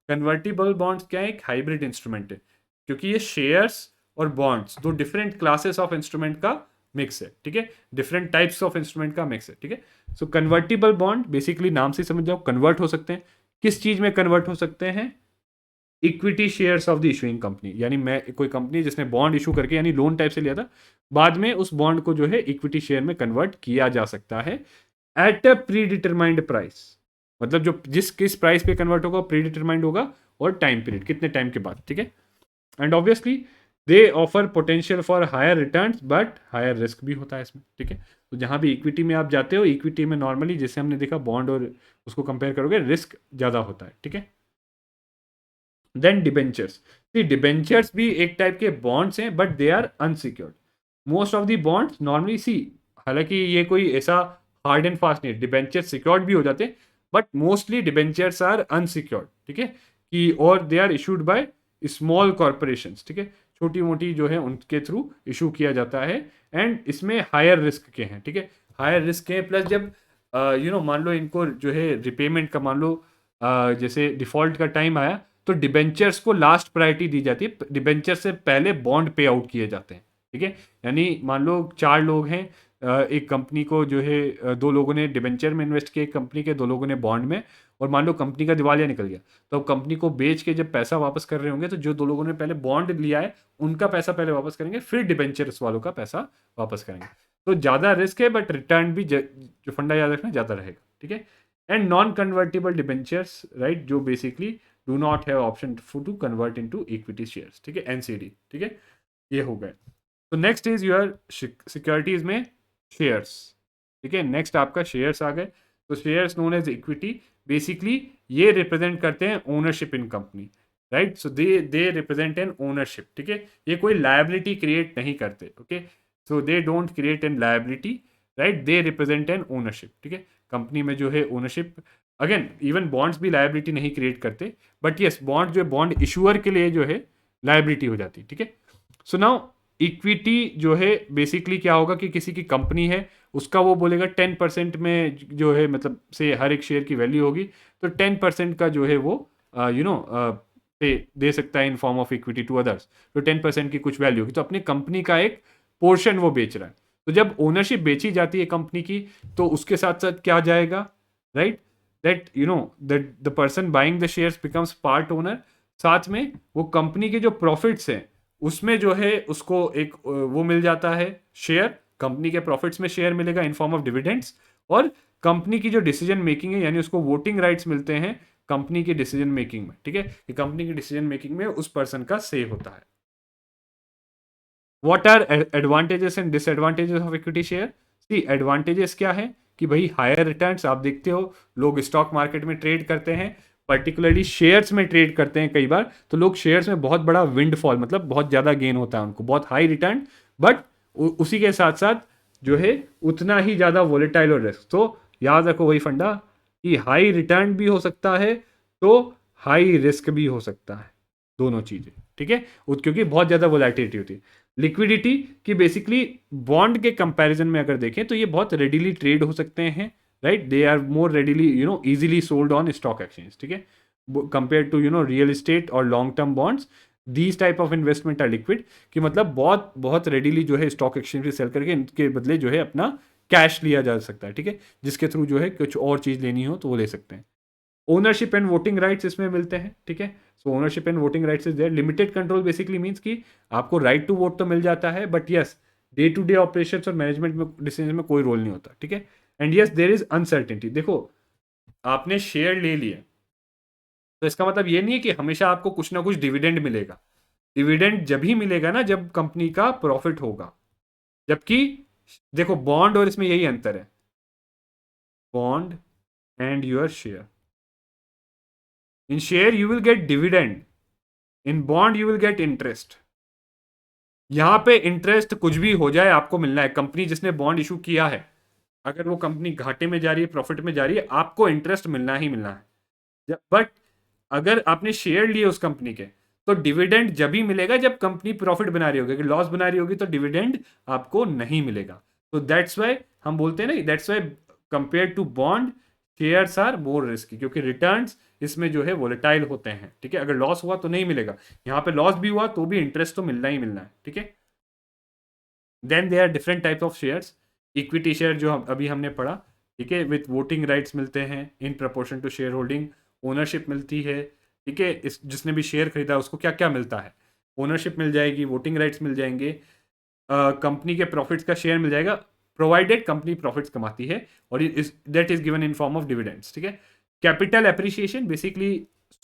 convertible bonds क्या है, एक हाइब्रिड इंस्ट्रूमेंट है, क्योंकि ये शेयर्स और बॉन्ड्स दो डिफरेंट क्लासेस ऑफ इंस्ट्रूमेंट का मिक्स है। ठीक है, डिफरेंट टाइप्स ऑफ इंस्ट्रूमेंट का मिक्स है। ठीक है, सो कन्वर्टिबल बॉन्ड बेसिकली नाम से समझ जाओ, कन्वर्ट हो सकते हैं। किस चीज में कन्वर्ट हो सकते हैं, equity shares of the issuing company, यानी मैं कोई कंपनी जिसने बॉन्ड इशू करके यानी लोन टाइप से लिया था, बाद में उस बॉन्ड को जो है इक्विटी शेयर में कन्वर्ट किया जा सकता है at a pre determined price, मतलब जो जिस किस प्राइस पे कन्वर्ट होगा प्री डिटरमाइंड होगा और टाइम पीरियड कितने टाइम के बाद। ठीक है, and obviously they offer potential for higher returns but higher risk भी होता है इसमें। ठीक है, तो जहां भी इक्विटी में आप जाते हो, इक्विटी में नॉर्मली जैसे हमने देखा बॉन्ड और उसको कंपेयर करोगे रिस्क ज़्यादा होता है। ठीक है, देन डिबेंचर्स, डिबेंचर्स भी एक टाइप के बॉन्ड्स हैं but they are unsecured. Most of the bonds normally see, हालांकि ये कोई ऐसा हार्ड एंड फास्ट नहीं, डिबेंचर्स सिक्योर्ड भी हो जाते हैं but mostly debentures are unsecured. ठीक है, कि और they are issued by small corporations. ठीक है, छोटी मोटी जो है उनके थ्रू इशू किया जाता है एंड इसमें हायर रिस्क के हैं। ठीक है, हायर रिस्क के प्लस जब मान लो इनको जो है रिपेमेंट का मान लो जैसे डिफॉल्ट का टाइम आया तो डिबेंचर्स को लास्ट प्रायोरिटी दी जाती है, डिबेंचर से पहले बॉन्ड पे आउट किए जाते हैं। ठीक है, यानी मान लो 4 लोग हैं, एक कंपनी को जो है 2 लोगों ने डिबेंचर में इन्वेस्ट किया एक कंपनी के, 2 लोगों ने बॉन्ड में, और मान लो कंपनी का दिवालिया निकल गया, तो अब कंपनी को बेच के जब पैसा वापस कर रहे होंगे तो जो 2 लोगों ने पहले बॉन्ड लिया है उनका पैसा पहले वापस करेंगे, फिर डिबेंचर्स वालों का पैसा वापस करेंगे। तो ज़्यादा रिस्क है बट रिटर्न भी जो फंडा याद रखना ज़्यादा रहेगा। ठीक है, and non convertible debentures, right, जो basically do not have option to convert into equity shares. ठीक है, एनसीडी। ठीक है, ये हो गए। तो नेक्स्ट इज योर सिक्योरिटीज में शेयर्स। ठीक है, नेक्स्ट आपका शेयर्स आ गए। तो shares known as equity, basically ये रिप्रेजेंट करते हैं ownership in company, right, so they represent an ownership. ठीक है, ये कोई लायबिलिटी क्रिएट नहीं करते। Okay, so they don't create an liability, right, they represent an ownership. ठीक है, कंपनी में जो है ओनरशिप, अगेन इवन बॉन्ड्स भी लायबिलिटी नहीं क्रिएट करते, बट यस बॉन्ड जो है बॉन्ड इशूअर के लिए जो है लायबिलिटी हो जाती है। ठीक है, सो नाउ इक्विटी जो है बेसिकली क्या होगा कि किसी की कंपनी है उसका वो बोलेगा 10% में जो है मतलब से हर एक शेयर की वैल्यू होगी, तो 10% का जो है वो पे दे सकता है in form of equity to others, तो 10% की कुछ वैल्यू होगी, तो अपनी कंपनी का एक पोर्शन वो बेच रहा है। तो जब ओनरशिप बेची जाती है कंपनी की तो उसके साथ साथ क्या जाएगा, right, that that the person buying the shares becomes part owner, साथ में वो कंपनी के जो प्रॉफिट्स हैं उसमें जो है उसको एक वो मिल जाता है शेयर, कंपनी के प्रॉफिट्स में शेयर मिलेगा इन फॉर्म ऑफ डिविडेंड्स, और कंपनी की जो डिसीजन मेकिंग है यानी उसको वोटिंग राइट्स मिलते हैं कंपनी की डिसीजन मेकिंग में। ठीक है, कि कंपनी की डिसीजन मेकिंग में उस पर्सन का से होता है। What are advantages and disadvantages of equity share, see advantages क्या है कि भाई हायर रिटर्न्स, आप देखते हो लोग स्टॉक मार्केट में ट्रेड करते हैं, पर्टिकुलरली शेयर्स में ट्रेड करते हैं कई बार, तो लोग शेयर्स में बहुत बड़ा विंडफॉल मतलब बहुत ज़्यादा गेन होता है उनको, बहुत हाई रिटर्न, बट उसी के साथ साथ जो है उतना ही ज़्यादा वोलेटाइल और रिस्क। तो याद रखो वही फंडा कि हाई रिटर्न भी हो सकता है तो हाई रिस्क भी हो सकता है, दोनों चीज़ें। ठीक है, क्योंकि बहुत ज़्यादा वोलेटिलिटी होती है। लिक्विडिटी की बेसिकली बॉन्ड के कंपैरिजन में अगर देखें तो ये बहुत रेडीली ट्रेड हो सकते हैं, right, they are more readily easily sold on stock exchange. ठीक है, कंपेयर टू रियल एस्टेट और long term bonds, these type of investment are liquid, कि मतलब बहुत बहुत रेडीली जो है स्टॉक एक्सचेंज पे सेल करके इनके बदले जो है अपना कैश लिया जा सकता है। ठीक है, जिसके थ्रू जो है कुछ और चीज़ लेनी हो तो वो ले सकते हैं। ओनरशिप एंड वोटिंग राइट्स इसमें मिलते हैं। ठीक है, so ownership and voting rights is there. Limited control basically means कि आपको राइट टू वोट तो मिल जाता है but yes day to day operation और मैनेजमेंट में डिसीजन में कोई रोल नहीं होता, ठीक है। And yes there is uncertainty. देखो आपने शेयर ले लिया तो इसका मतलब ये नहीं है कि हमेशा आपको कुछ ना कुछ डिविडेंड मिलेगा। डिविडेंड जब ही मिलेगा ना जब कंपनी का प्रॉफिट होगा। जबकि देखो बॉन्ड और इसमें यही अंतर है, bond and your share. In share you will get dividend, in bond you will get interest. यहां पे इंटरेस्ट कुछ भी हो जाए आपको मिलना है। कंपनी जिसने बॉन्ड इशू किया है अगर वो कंपनी घाटे में जा रही है प्रॉफिट में जा रही है आपको इंटरेस्ट मिलना ही मिलना है। बट अगर आपने शेयर लिए उस कंपनी के तो डिविडेंड जब ही मिलेगा जब कंपनी प्रॉफिट बना रही होगी। अगर लॉस बना रही होगी तो डिविडेंड आपको नहीं मिलेगा। तो दैट्स वाई हम बोलते हैं ना, that's why compare to bond shares are more risky, क्योंकि रिटर्न्स इसमें जो है वोलेटाइल होते हैं, ठीक है। अगर लॉस हुआ तो नहीं मिलेगा, यहाँ पे लॉस भी हुआ तो भी इंटरेस्ट तो मिलना ही मिलना है, ठीक है। Then they are different types of shares. Equity share जो अभी हमने पढ़ा, ठीक है, विथ वोटिंग राइट्स मिलते हैं in proportion to share holding. Ownership मिलती है, ठीक है। इस जिसने भी शेयर खरीदा उसको क्या क्या मिलता है, ओनरशिप मिल जाएगी, वोटिंग राइट्स मिल जाएंगे, कंपनी के प्रॉफिट्स का शेयर मिल जाएगा, प्रोवाइडेड कंपनी प्रॉफिट्स कमाती है, और that is given in form of dividends, ठीक है। कैपिटल एप्रिसिएशन बेसिकली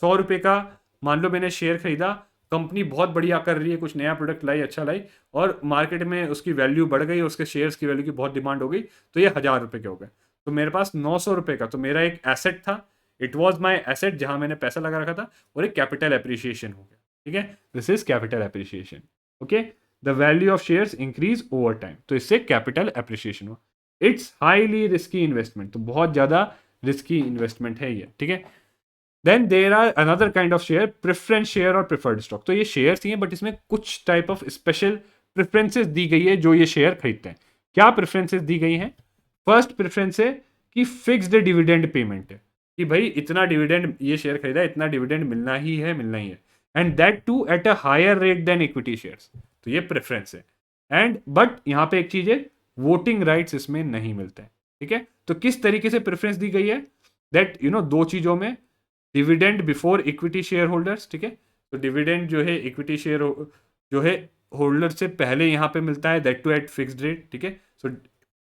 100 रुपये का मान लो मैंने शेयर खरीदा, कंपनी बहुत बढ़िया कर रही है, कुछ नया प्रोडक्ट लाई, अच्छा लाई, और मार्केट में उसकी वैल्यू बढ़ गई, उसके शेयर्स की वैल्यू की बहुत डिमांड हो गई, तो ये 1000 रुपये के हो गए। तो मेरे पास 900 रुपये का, तो मेरा एक एसेट था, इट वॉज माई एसेट जहां मैंने पैसा लगा रखा था, और एक कैपिटल एप्रिसिएशन हो गया, ठीक है। This is capital appreciation, okay. The value of shares increase over time, तो इससे कैपिटल एप्रिसिएशन हुआ। इट्स हाईली रिस्की इन्वेस्टमेंट, तो बहुत ज्यादा रिस्की इन्वेस्टमेंट है ये, ठीक है। Then there are another kind of share, preference share और प्रेफर्ड स्टॉक। तो ये शेयर्स ही हैं बट इसमें कुछ टाइप ऑफ स्पेशल प्रेफरेंसेस दी गई है जो ये शेयर खरीदते हैं। क्या प्रेफरेंसेस दी गई हैं? फर्स्ट प्रेफरेंस है कि फिक्स्ड डिविडेंड पेमेंट है, कि भाई इतना डिविडेंड, ये शेयर खरीदा इतना डिविडेंड मिलना ही है, मिलना ही है, and that too at a higher rate than equity shares. तो ये प्रेफरेंस है। एंड बट यहाँ पे एक चीज है, वोटिंग राइट्स इसमें नहीं मिलते हैं, ठीक है। तो किस तरीके से प्रेफरेंस दी गई है? दैट दो चीजों में, dividend before equity share holders, ठीक है। तो डिविडेंड जो है इक्विटी शेयर जो है होल्डर से पहले यहाँ पे मिलता है, that too at fixed rate, ठीक है। सो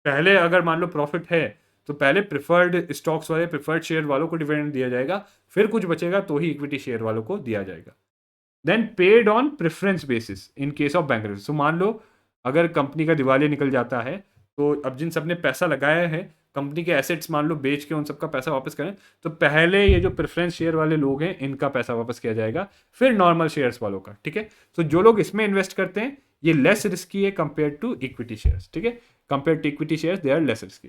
पहले अगर मान लो प्रॉफिट है तो पहले प्रिफर्ड स्टॉक्स वाले, प्रिफर्ड शेयर वालों को डिविडेंड दिया जाएगा, फिर कुछ बचेगा तो ही इक्विटी शेयर वालों को दिया जाएगा। Then paid on preference basis in case of bankruptcy. So मान लो अगर कंपनी का दिवालिया निकल जाता है, तो अब जिन सबने पैसा लगाया है कंपनी के एसेट्स मान लो बेच के उन सबका पैसा वापस करें, तो पहले ये जो प्रेफरेंस शेयर वाले लोग हैं इनका पैसा वापस किया जाएगा, फिर नॉर्मल शेयर्स वालों का, ठीक है। तो जो लोग इसमें इन्वेस्ट करते हैं ये लेस रिस्की है कंपेयर टू इक्विटी शेयर्स, ठीक है। Compare to equity shares they are less risky.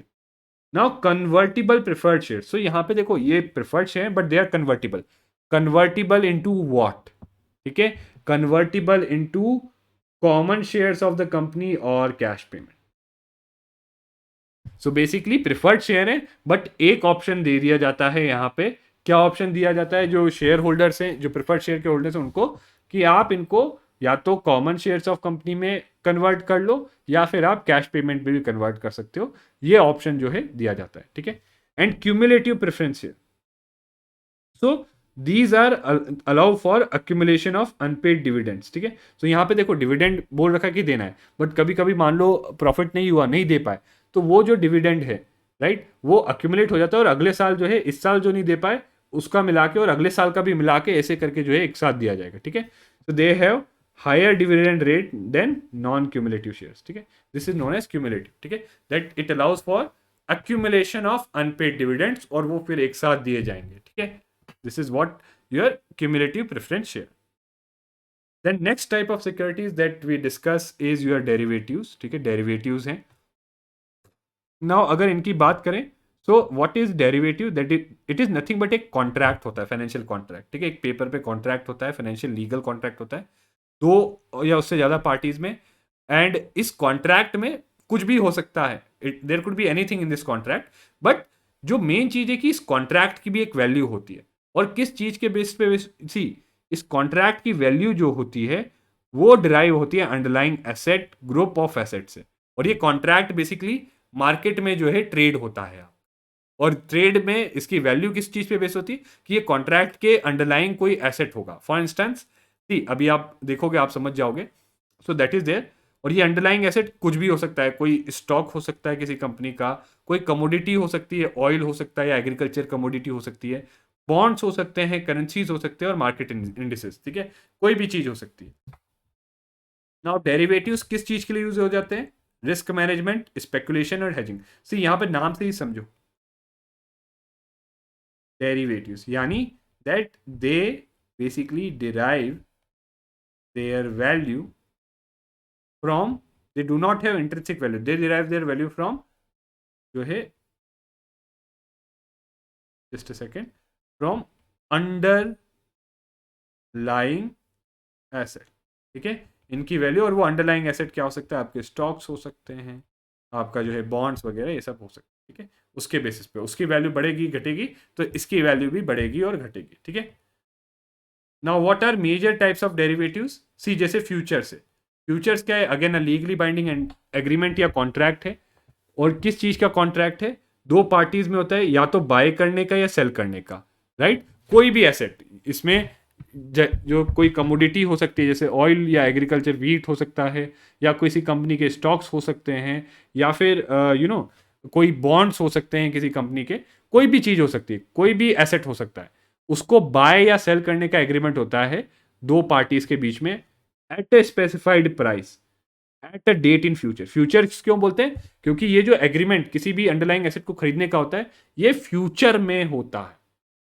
Now convertible preferred share. So यहाँ पे देखो ये preferred share but they are convertible. Convertible into what? ठीक है, convertible into common shares of the company और cash payment. So basically preferred share है but एक option दे दिया जाता है यहाँ पे। क्या ऑप्शन दिया जाता है जो शेयर होल्डर्स हैं, जो प्रिफर्ड शेयर के होल्डर्स हैं उनको, कि आप इनको या तो कॉमन शेयर्स ऑफ कंपनी में कन्वर्ट कर लो या फिर आप कैश पेमेंट में भी कन्वर्ट कर सकते हो। ये ऑप्शन जो है दिया जाता है, ठीक है। And cumulative preference share, so these are allow for accumulation of unpaid dividends, ठीक है। तो यहाँ पे देखो डिविडेंड बोल रखा कि देना है, बट कभी कभी मान लो प्रॉफिट नहीं हुआ, नहीं दे पाए, तो वो जो डिविडेंड है राइट वो अक्यूमुलेट हो जाता है और अगले साल जो है, इस साल जो नहीं दे पाए उसका मिला के और अगले साल का भी मिला के ऐसे करके जो है एक साथ दिया जाएगा, ठीक है। तो they have higher dividend rate than non cumulative shares, ठीक है। This is known as cumulative, ठीक है। That it allows for accumulation of unpaid dividends और वो फिर एक साथ दिए जाएंगे, ठीक है। This is what your cumulative preference share. Then next type of securities that we discuss is your derivatives, ठीक है, derivatives हैं। Now अगर इनकी बात करें, so what is derivative? That it is nothing but एक contract होता है, फाइनेंशियल कॉन्ट्रैक्ट, ठीक है। एक पेपर पे कॉन्ट्रैक्ट होता है, फाइनेंशियल लीगल कॉन्ट्रैक्ट होता है, दो या उससे ज़्यादा पार्टीज में, एंड इस कॉन्ट्रैक्ट में कुछ भी हो सकता है, there could be anything in this contract, but जो मेन चीज़ है कि इस कॉन्ट्रैक्ट की भी एक वैल्यू होती है, और किस चीज के बेस पे सी इस कॉन्ट्रैक्ट की वैल्यू जो होती है वो डिराइव होती है underlying asset, group of asset से। और ये कॉन्ट्रैक्ट बेसिकली मार्केट में जो है ट्रेड होता है, और ट्रेड में इसकी वैल्यू किस चीज पे बेस होती है कि ये कॉन्ट्रैक्ट के अंडरलाइंग कोई एसेट होगा। फॉर इंस्टेंस सी, अभी आप देखोगे आप समझ जाओगे। सो दैट इज देयर और ये अंडरलाइंग एसेट कुछ भी हो सकता है, कोई स्टॉक हो सकता है किसी कंपनी का, कोई कमोडिटी हो सकती है, ऑयल हो सकता है या एग्रीकल्चर कमोडिटी हो सकती है, बॉन्ड्स हो सकते हैं, करेंसीज हो सकते हैं और मार्केट इंडिसेस, ठीक है, कोई भी चीज हो सकती है। नाउ डेरिवेटिव्स किस चीज के लिए यूज हो जाते हैं? रिस्क मैनेजमेंट, स्पेकुलेशन और हेजिंग। सी यहां पे नाम से ही समझो, डेरिवेटिव्स यानी that they basically derive their value from, they do not have intrinsic value, they derive their value from जो है, just a second, from underlying asset, ठीक है, इनकी वैल्यू। और वो अंडरलाइंग एसेट क्या हो सकता है? आपके स्टॉक्स हो सकते हैं, आपका जो है बॉन्ड्स वगैरह ये सब हो सकते हैं, ठीक है। उसके बेसिस पे उसकी वैल्यू बढ़ेगी घटेगी, तो इसकी वैल्यू भी बढ़ेगी और घटेगी, ठीक है। Now what are major types of derivatives? See जैसे फ्यूचर्स है, फ्यूचर्स क्या है? Again a legally binding agreement या कॉन्ट्रैक्ट है। और किस चीज का कॉन्ट्रैक्ट है? दो पार्टीज में होता है, या तो बाय करने का या सेल करने का, राइट। कोई भी एसेट इसमें जो कोई कमोडिटी हो सकती है, जैसे ऑयल या एग्रीकल्चर वीट हो सकता है, या किसी कंपनी के स्टॉक्स हो सकते हैं, या फिर कोई बॉन्ड्स हो सकते हैं किसी कंपनी के, कोई भी चीज हो सकती है, कोई भी एसेट हो सकता है, उसको बाय या सेल करने का एग्रीमेंट होता है दो पार्टीज के बीच में at a specified price at a date in future. Future क्यों बोलते हैं? क्योंकि ये जो एग्रीमेंट किसी भी अंडरलाइंग एसेट को खरीदने का होता है, ये फ्यूचर में होता है,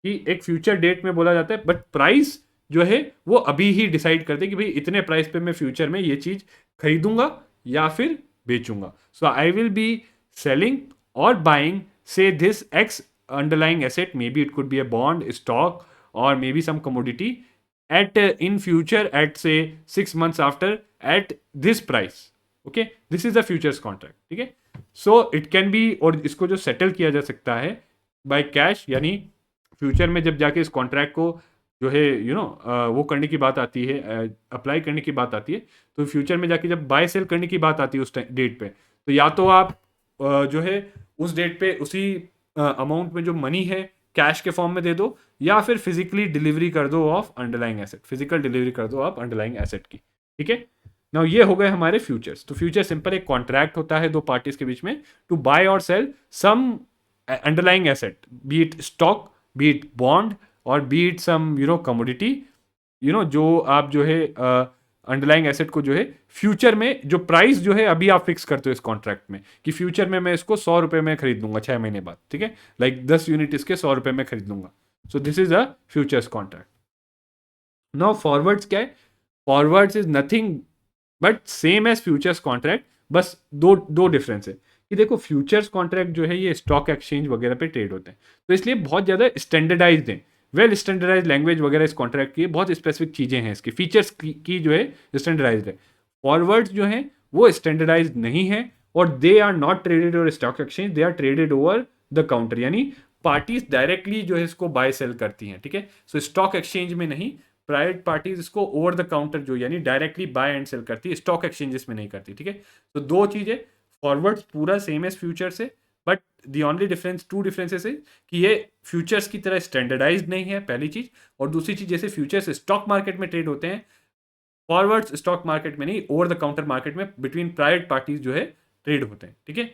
कि एक फ्यूचर डेट में बोला जाता है, बट प्राइस जो है वो अभी ही डिसाइड करते हैं कि भाई इतने प्राइस पे मैं फ्यूचर में ये चीज खरीदूंगा या फिर बेचूंगा। सो आई विल बी सेलिंग और बाइंग से this x underlying asset, maybe it could be a bond, stock, or maybe some commodity at in future at say 6 months after at this price. Okay, this is the futures contract, ठीक है। so it can be, और इसको जो settle किया जा सकता है by cash, यानी फ्यूचर में जब जाके इस कॉन्ट्रैक्ट को जो है वो करने की बात आती है, अप्लाई करने की बात आती है, तो फ्यूचर में जाके जब बाय सेल करने की बात आती है उस डेट पे, तो या तो आप जो है उस डेट पे उसी अमाउंट में जो मनी है कैश के फॉर्म में दे दो, या फिर फिजिकली डिलीवरी कर दो of underlying asset, physical delivery कर दो आप अंडरलाइंग एसेट की, ठीक है। नाउ ये हो गए हमारे फ्यूचर्स। तो फ्यूचर सिंपल एक कॉन्ट्रैक्ट होता है दो पार्टीज के बीच में टू बाय और sell some underlying asset, be it stock, be it bond, और बी इट सम कमोडिटी, जो आप जो है अंडरलाइंग एसेट को जो है फ्यूचर में जो प्राइस जो है अभी आप फिक्स करते हो इस कॉन्ट्रैक्ट में, कि फ्यूचर में मैं इसको 100 रुपए में खरीद लूंगा 6 महीने बाद, ठीक है, लाइक 10 यूनिट इसके 100 रुपए में खरीद लूंगा। So this is a futures contract. Now forwards क्या है? Forwards is nothing but same as futures contract, बस दो दो डिफरेंस है कि देखो फ्यूचर्स कॉन्ट्रैक्ट जो है ये स्टॉक एक्सचेंज वगैरह पे ट्रेड होते हैं, तो इसलिए बहुत ज़्यादा स्टैंडर्डाइज्ड है, वेल स्टैंडर्डाइज लैंग्वेज वगैरह इस कॉन्ट्रैक्ट की, बहुत स्पेसिफिक चीज़ें हैं इसकी, फीचर्स की जो है स्टैंडर्डाइज्ड है। फॉरवर्ड्स जो है वो स्टैंडर्डाइज्ड नहीं है, और they are not traded over stock exchange, they are traded over the counter, यानी पार्टीज डायरेक्टली जो है इसको बाय सेल करती हैं, ठीक है। सो स्टॉक एक्सचेंज में नहीं, प्राइवेट पार्टीज इसको ओवर द काउंटर जो यानी डायरेक्टली बाय एंड सेल करती है, स्टॉक एक्सचेंजेस में नहीं करती, ठीक है। तो दो चीजें, फॉरवर्ड्स पूरा सेम एज फ्यूचर्स है, but the only difference, two differences है कि ये फ्यूचर्स की तरह स्टैंडर्डाइज नहीं है, पहली चीज, और दूसरी चीज जैसे फ्यूचर्स स्टॉक मार्केट में ट्रेड होते हैं, फॉरवर्ड्स स्टॉक मार्केट में नहीं, ओवर द काउंटर मार्केट में बिटवीन प्राइवेट पार्टीज जो है ट्रेड होते हैं, ठीक है।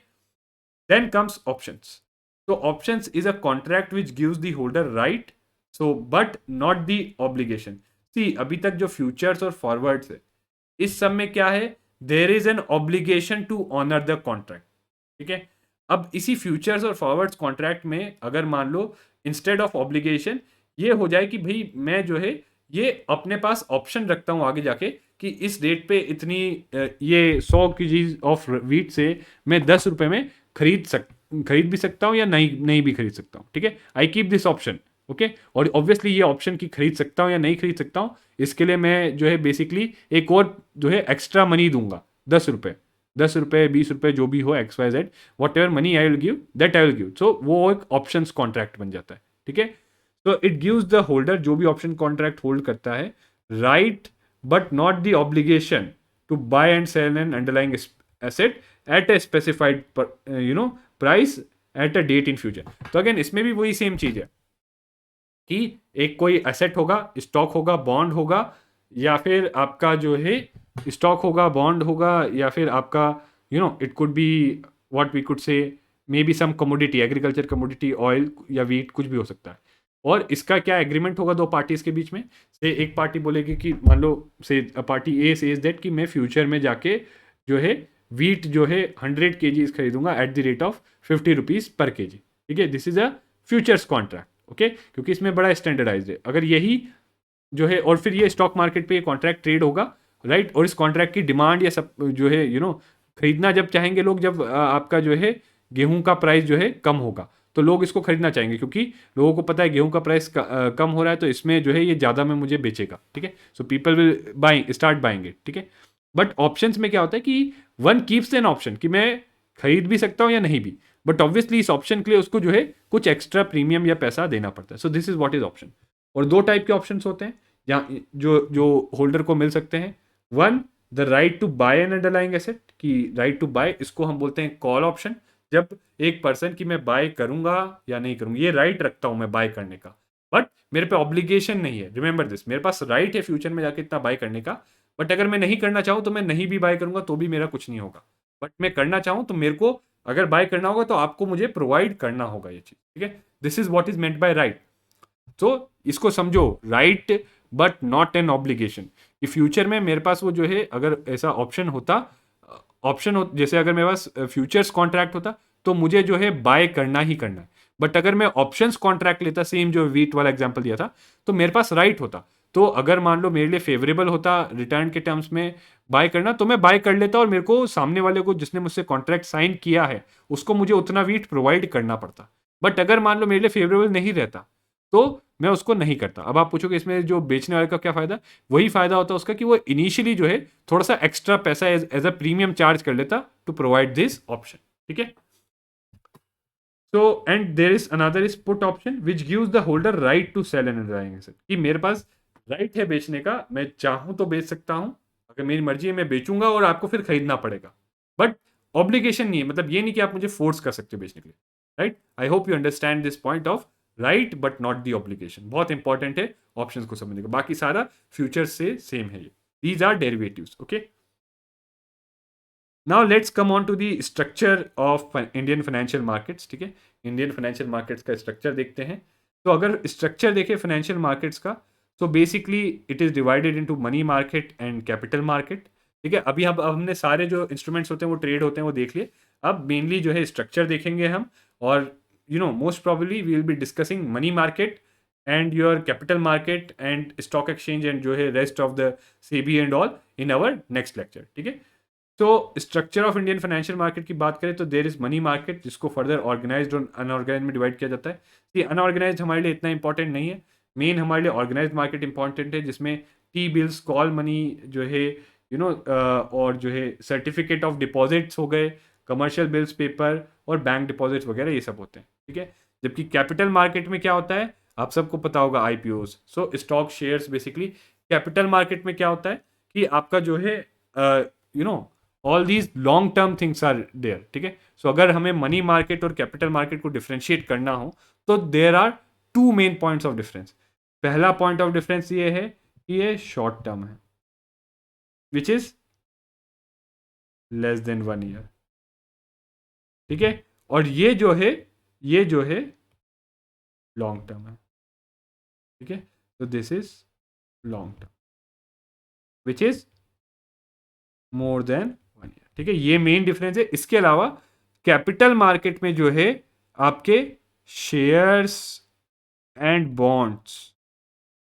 Then comes options. तो options is a contract which gives the holder right, so but not the obligation. See अभी तक जो फ्यूचर्स और फॉरवर्ड्स है, इस सब में क्या है? There is an obligation to honour the contract, ठीक है। अब इसी फ्यूचर्स और फॉरवर्ड्स कॉन्ट्रैक्ट में अगर मान लो इंस्टेड ऑफ ऑब्लिगेशन ये हो जाए कि भाई मैं जो है ये अपने पास ऑप्शन रखता हूँ आगे जाके कि इस डेट पे इतनी ये 100 kg ऑफ वीट से मैं 10 रुपए में खरीद भी सकता हूँ या नहीं भी खरीद सकता हूँ, ठीक है। I keep this option, okay. और ऑब्वियसली ये ऑप्शन की खरीद सकता हूँ या नहीं खरीद सकता हूँ, इसके लिए मैं जो है बेसिकली एक और जो है एक्स्ट्रा मनी दूंगा, 10 रुपए, 10 रुपए 20 रुपए जो भी हो, X Y Z, whatever money I will give that I will give. So वो एक ऑप्शन कॉन्ट्रैक्ट बन जाता है, ठीक है। तो इट गिव्स द होल्डर, जो भी ऑप्शन कॉन्ट्रैक्ट होल्ड करता है, right but not the obligation to buy and sell an underlying asset at a specified price at a date in future. तो अगेन इसमें भी वही सेम चीज है कि एक कोई एसेट होगा, स्टॉक होगा, बॉन्ड होगा, या फिर आपका जो है स्टॉक होगा, बॉन्ड होगा, या फिर आपका it could be what we could say maybe some commodity, agriculture commodity, oil या वीट, कुछ भी हो सकता है। और इसका क्या एग्रीमेंट होगा दो पार्टीज के बीच में, से एक पार्टी बोलेगी कि मान लो से पार्टी ए सेज दैट कि मैं फ्यूचर में जाके जो है वीट जो है 100 kg खरीदूंगा at the rate of 50 rupees per KG. ठीक है, this is a futures contract. Okay, क्योंकि इसमें बड़ा स्टैंडर्डाइज है। अगर यही जो है, और फिर ये स्टॉक मार्केट पे ये कॉन्ट्रैक्ट ट्रेड होगा, राइट। और इस कॉन्ट्रैक्ट की डिमांड या सब जो है खरीदना जब चाहेंगे लोग, जब आपका जो है गेहूं का प्राइस जो है कम होगा, तो लोग इसको खरीदना चाहेंगे, क्योंकि लोगों को पता है गेहूं का प्राइस कम हो रहा है, तो इसमें जो है ये ज़्यादा में मुझे बेचेगा। ठीक है, so people will buying, start buying it. ठीक है, बट ऑप्शंस में क्या होता है कि वन कीप्स एन ऑप्शन, कि मैं खरीद भी सकता हूँ या नहीं भी, बट ऑब्वियसली इस ऑप्शन के लिए उसको जो है कुछ एक्स्ट्रा प्रीमियम या पैसा देना पड़ता है। So this is what is option. और दो टाइप के ऑप्शन होते हैं जहाँ जो जो होल्डर को मिल सकते हैं। One, the right to buy an underlying asset, कि राइट टू बाय, इसको हम बोलते हैं कॉल ऑप्शन। जब एक पर्सन की मैं बाय करूंगा या नहीं करूंगा, ये राइट रखता हूं मैं बाय करने का, बट मेरे पे ऑब्लिगेशन नहीं है। रिमेंबर दिस, मेरे पास राइट है फ्यूचर में जाके इतना बाय करने का, बट अगर मैं नहीं करना चाहूँ तो मैं नहीं भी बाय करूंगा तो भी मेरा कुछ नहीं होगा। बट मैं करना चाहूँ तो मेरे को अगर बाय करना होगा तो आपको मुझे प्रोवाइड करना होगा ये चीज। ठीक है, this is what is meant by right. तो इसको समझो, right but not an obligation. कि फ्यूचर में मेरे पास वो जो है, अगर ऐसा ऑप्शन होता, जैसे अगर मेरे पास फ्यूचर्स कॉन्ट्रैक्ट होता तो मुझे जो है बाय करना ही करना है। बट अगर मैं ऑप्शंस कॉन्ट्रैक्ट लेता, सेम जो वीट वाला एग्जांपल दिया था, तो मेरे पास राइट होता। तो अगर मान लो मेरे लिए फेवरेबल होता रिटर्न के टर्म्स में बाय करना, तो मैं बाय कर लेता, और मेरे को सामने वाले को जिसने मुझसे कॉन्ट्रैक्ट साइन किया है उसको मुझे उतना वीट प्रोवाइड करना पड़ता। बट अगर मान लो मेरे लिए फेवरेबल नहीं रहता तो मैं उसको नहीं करता। अब आप पूछोगे इसमें जो बेचने वाले का क्या फायदा, वही फायदा होता है उसका कि वो इनिशियली जो है थोड़ा सा एक्स्ट्रा पैसा एज अ प्रीमियम चार्ज कर लेता टू प्रोवाइड दिस ऑप्शन। ठीक है, so and there is another is put option which gives the holder right to sell an underlying asset, कि मेरे पास राइट है बेचने का, मैं चाहूं तो बेच सकता हूं, अगर मेरी मर्जी है मैं बेचूंगा और आपको फिर खरीदना पड़ेगा, बट ऑब्लिगेशन नहीं है। मतलब ये नहीं कि आप मुझे फोर्स कर सकते हो बेचने के लिए। Right, I hope you understand this point of right but not the obligation. बहुत इंपॉर्टेंट है ऑप्शन को समझने का, बाकी सारा फ्यूचर से सेम है ये। These are derivatives. Okay, now let's come on to the structure of Indian financial markets. ठीक है, इंडियन फाइनेंशियल मार्केट्स का स्ट्रक्चर देखते हैं। तो अगर स्ट्रक्चर देखें फाइनेंशियल मार्केट्स का, तो basically it is divided into money market and capital market. ठीक है, अभी अब हमने सारे जो इंस्ट्रूमेंट्स होते हैं वो ट्रेड होते हैं वो देख लिए। अब मेनली जो है स्ट्रक्चर देखेंगे हम, और most probably we will be discussing money market and your capital market and stock exchange and जो है rest of the SEBI and all in our next lecture. ठीक है, तो structure of Indian financial market की बात करें तो देर इज मनी मार्केट, जिसको फर्दर ऑर्गेनाइज्ड और अनऑर्गेनाइज में डिवाइड किया जाता है। ये अनऑर्गेनाइज हमारे लिए इतना इंपॉर्टेंट नहीं है, मेन हमारे लिए ऑर्गेनाइज मार्केट इंपॉर्टेंट है, जिसमें टी बिल्स, कॉल मनी जो है और जो है सर्टिफिकेट ऑफ डिपॉजिट्स हो गए, कमर्शियल बिल्स पेपर और बैंक डिपॉजिट्स वगैरह ये सब होते हैं। ठीक है, जबकि कैपिटल मार्केट में क्या होता है आप सबको पता होगा, IPOs, so stock shares. Basically capital market में क्या होता है कि आपका जो है you know all these long term things are there. ठीक है, सो अगर हमें मनी मार्केट और कैपिटल मार्केट को डिफ्रेंशिएट करना हो तो there are two main points of difference. पहला पॉइंट ऑफ डिफरेंस ये है कि ये शॉर्ट टर्म है, which is less than 1 year. ठीक है, और ये जो है लॉन्ग टर्म है। ठीक है, तो this is long term which is more than 1 year. ठीक है, ये मेन डिफरेंस है। इसके अलावा कैपिटल मार्केट में जो है आपके शेयर्स एंड बॉन्ड्स,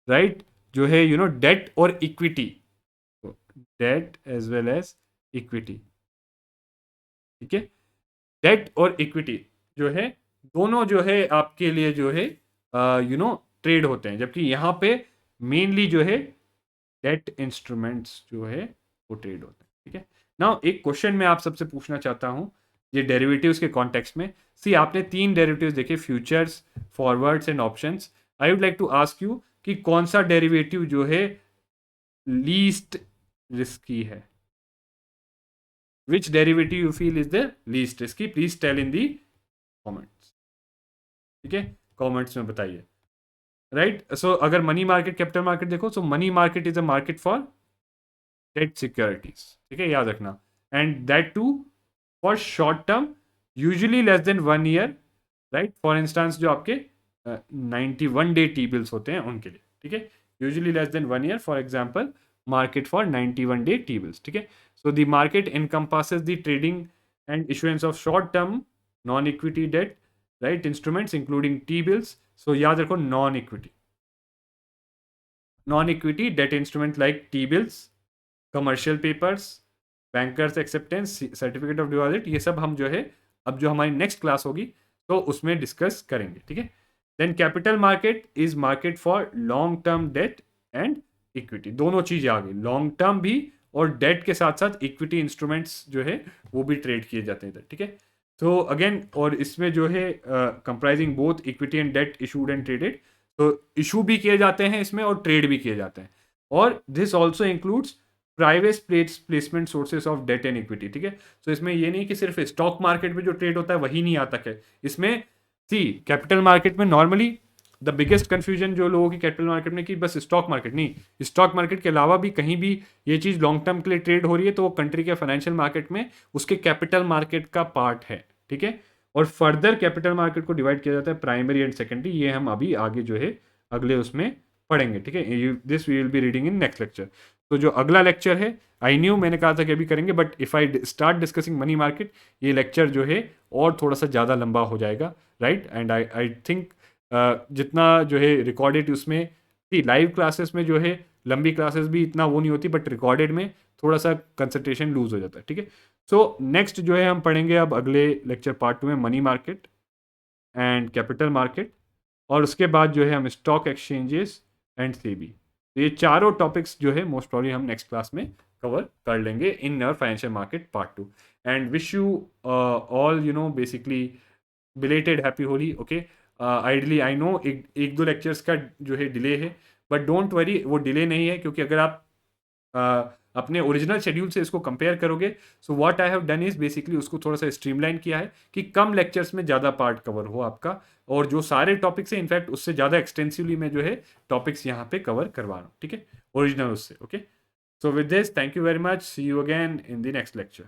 राइट, जो है डेट और equity, debt as well as equity. ठीक है, डेट और इक्विटी जो है दोनों जो है आपके लिए जो है ट्रेड होते हैं, जबकि यहाँ पे मेनली जो है डेट इंस्ट्रूमेंट्स जो है वो ट्रेड होते हैं। ठीक है, नाउ एक क्वेश्चन मैं आप सबसे पूछना चाहता हूँ ये डेरिवेटिव्स के कॉन्टेक्स्ट में। सी, आपने 3 डेरिवेटिव्स देखे, futures, forwards and options. I would like to ask you कि कौन सा डेरिवेटिव जो है लीस्ट रिस्की है, which derivative you feel is the least risky, please tell in the comments. ठीक है, कॉमेंट्स में बताइए। राइट। सो अगर मनी मार्केट कैपिटल मार्केट देखो, so money market is a market for debt securities, ठीक है, याद रखना। And that too for short term, usually less than 1 year, right. For instance जो आपके 91 डे टी बिल्स होते हैं उनके लिए, ठीक है, usually less than 1 year, for example market for 91 day T bills, ठीक है। So the market encompasses the trading and issuance of short term non equity debt, right, instruments including T bills. सो याद रखो, non equity debt instrument like T bills, commercial papers, bankers acceptance, certificate of deposit, ये सब हम जो है अब जो हमारी नेक्स्ट क्लास होगी तो उसमें डिस्कस करेंगे, ठीक है। Then capital market is market for long term debt and equity, दोनों चीज़ें आ गई, लॉन्ग टर्म भी और डेट के साथ साथ इक्विटी इंस्ट्रूमेंट्स जो है वो भी ट्रेड किए जाते हैं इधर, ठीक है। तो अगेन, और इसमें जो है comprising both equity and debt issued and traded, तो इशू भी किए जाते हैं इसमें और ट्रेड भी किए जाते हैं। और this also includes private placement sources of debt and equity, ठीक है। तो इसमें ये नहीं कि सिर्फ स्टॉक मार्केट में जो ट्रेड होता है वही नहीं आता है इसमें। सी कैपिटल मार्केट में नॉर्मली द बिगेस्ट कंफ्यूजन जो लोगों की कैपिटल मार्केट में कि बस स्टॉक मार्केट नहीं, स्टॉक मार्केट के अलावा भी कहीं भी ये चीज़ लॉन्ग टर्म के लिए ट्रेड हो रही है तो वो कंट्री के फाइनेंशियल मार्केट में उसके कैपिटल मार्केट का पार्ट है, ठीक है। और फर्दर कैपिटल मार्केट को डिवाइड किया जाता है प्राइमरी एंड सेकेंडरी, ये हम अभी आगे जो है अगले उसमें पढ़ेंगे, ठीक है। This we will be reading in next lecture. तो जो अगला लेक्चर है, आई न्यू मैंने कहा था कि अभी करेंगे, but if I start discussing money market, ये लेक्चर जो है और थोड़ा सा ज़्यादा लंबा हो जाएगा, राइट। एंड आई थिंक जितना जो है रिकॉर्डेड उसमें, लाइव क्लासेस में जो है लंबी क्लासेस भी इतना वो नहीं होती, बट रिकॉर्डेड में थोड़ा सा कंसंट्रेशन लूज हो जाता है, ठीक है। सो नेक्स्ट जो है हम पढ़ेंगे अब अगले लेक्चर पार्ट 2 में money market and capital market, और उसके बाद जो है हम स्टॉक एक्सचेंजेस एंड सेबी। तो ये चारों टॉपिक्स जो है मोस्ट प्रॉब्ली हम नेक्स्ट क्लास में कवर कर लेंगे in our financial market part 2। And wish you all basically belated happy Holi, okay. Ideally I know एक दो लेक्चर्स का जो है डिले है, बट डोंट वरी, वो डिले नहीं है, क्योंकि अगर आप अपने ओरिजिनल शेड्यूल से इसको कंपेयर करोगे, so what I have done is basically उसको थोड़ा सा स्ट्रीमलाइन किया है कि कम लेक्चर्स में ज़्यादा पार्ट कवर हो आपका, और जो सारे टॉपिक्स हैं इनफैक्ट उससे ज़्यादा एक्सटेंसिवली मैं जो है टॉपिक्स यहाँ पे कवर करवा रहा हूँ, ठीक है, ओरिजिनल उससे, okay. So with this, thank you very much, see you again in the next lecture.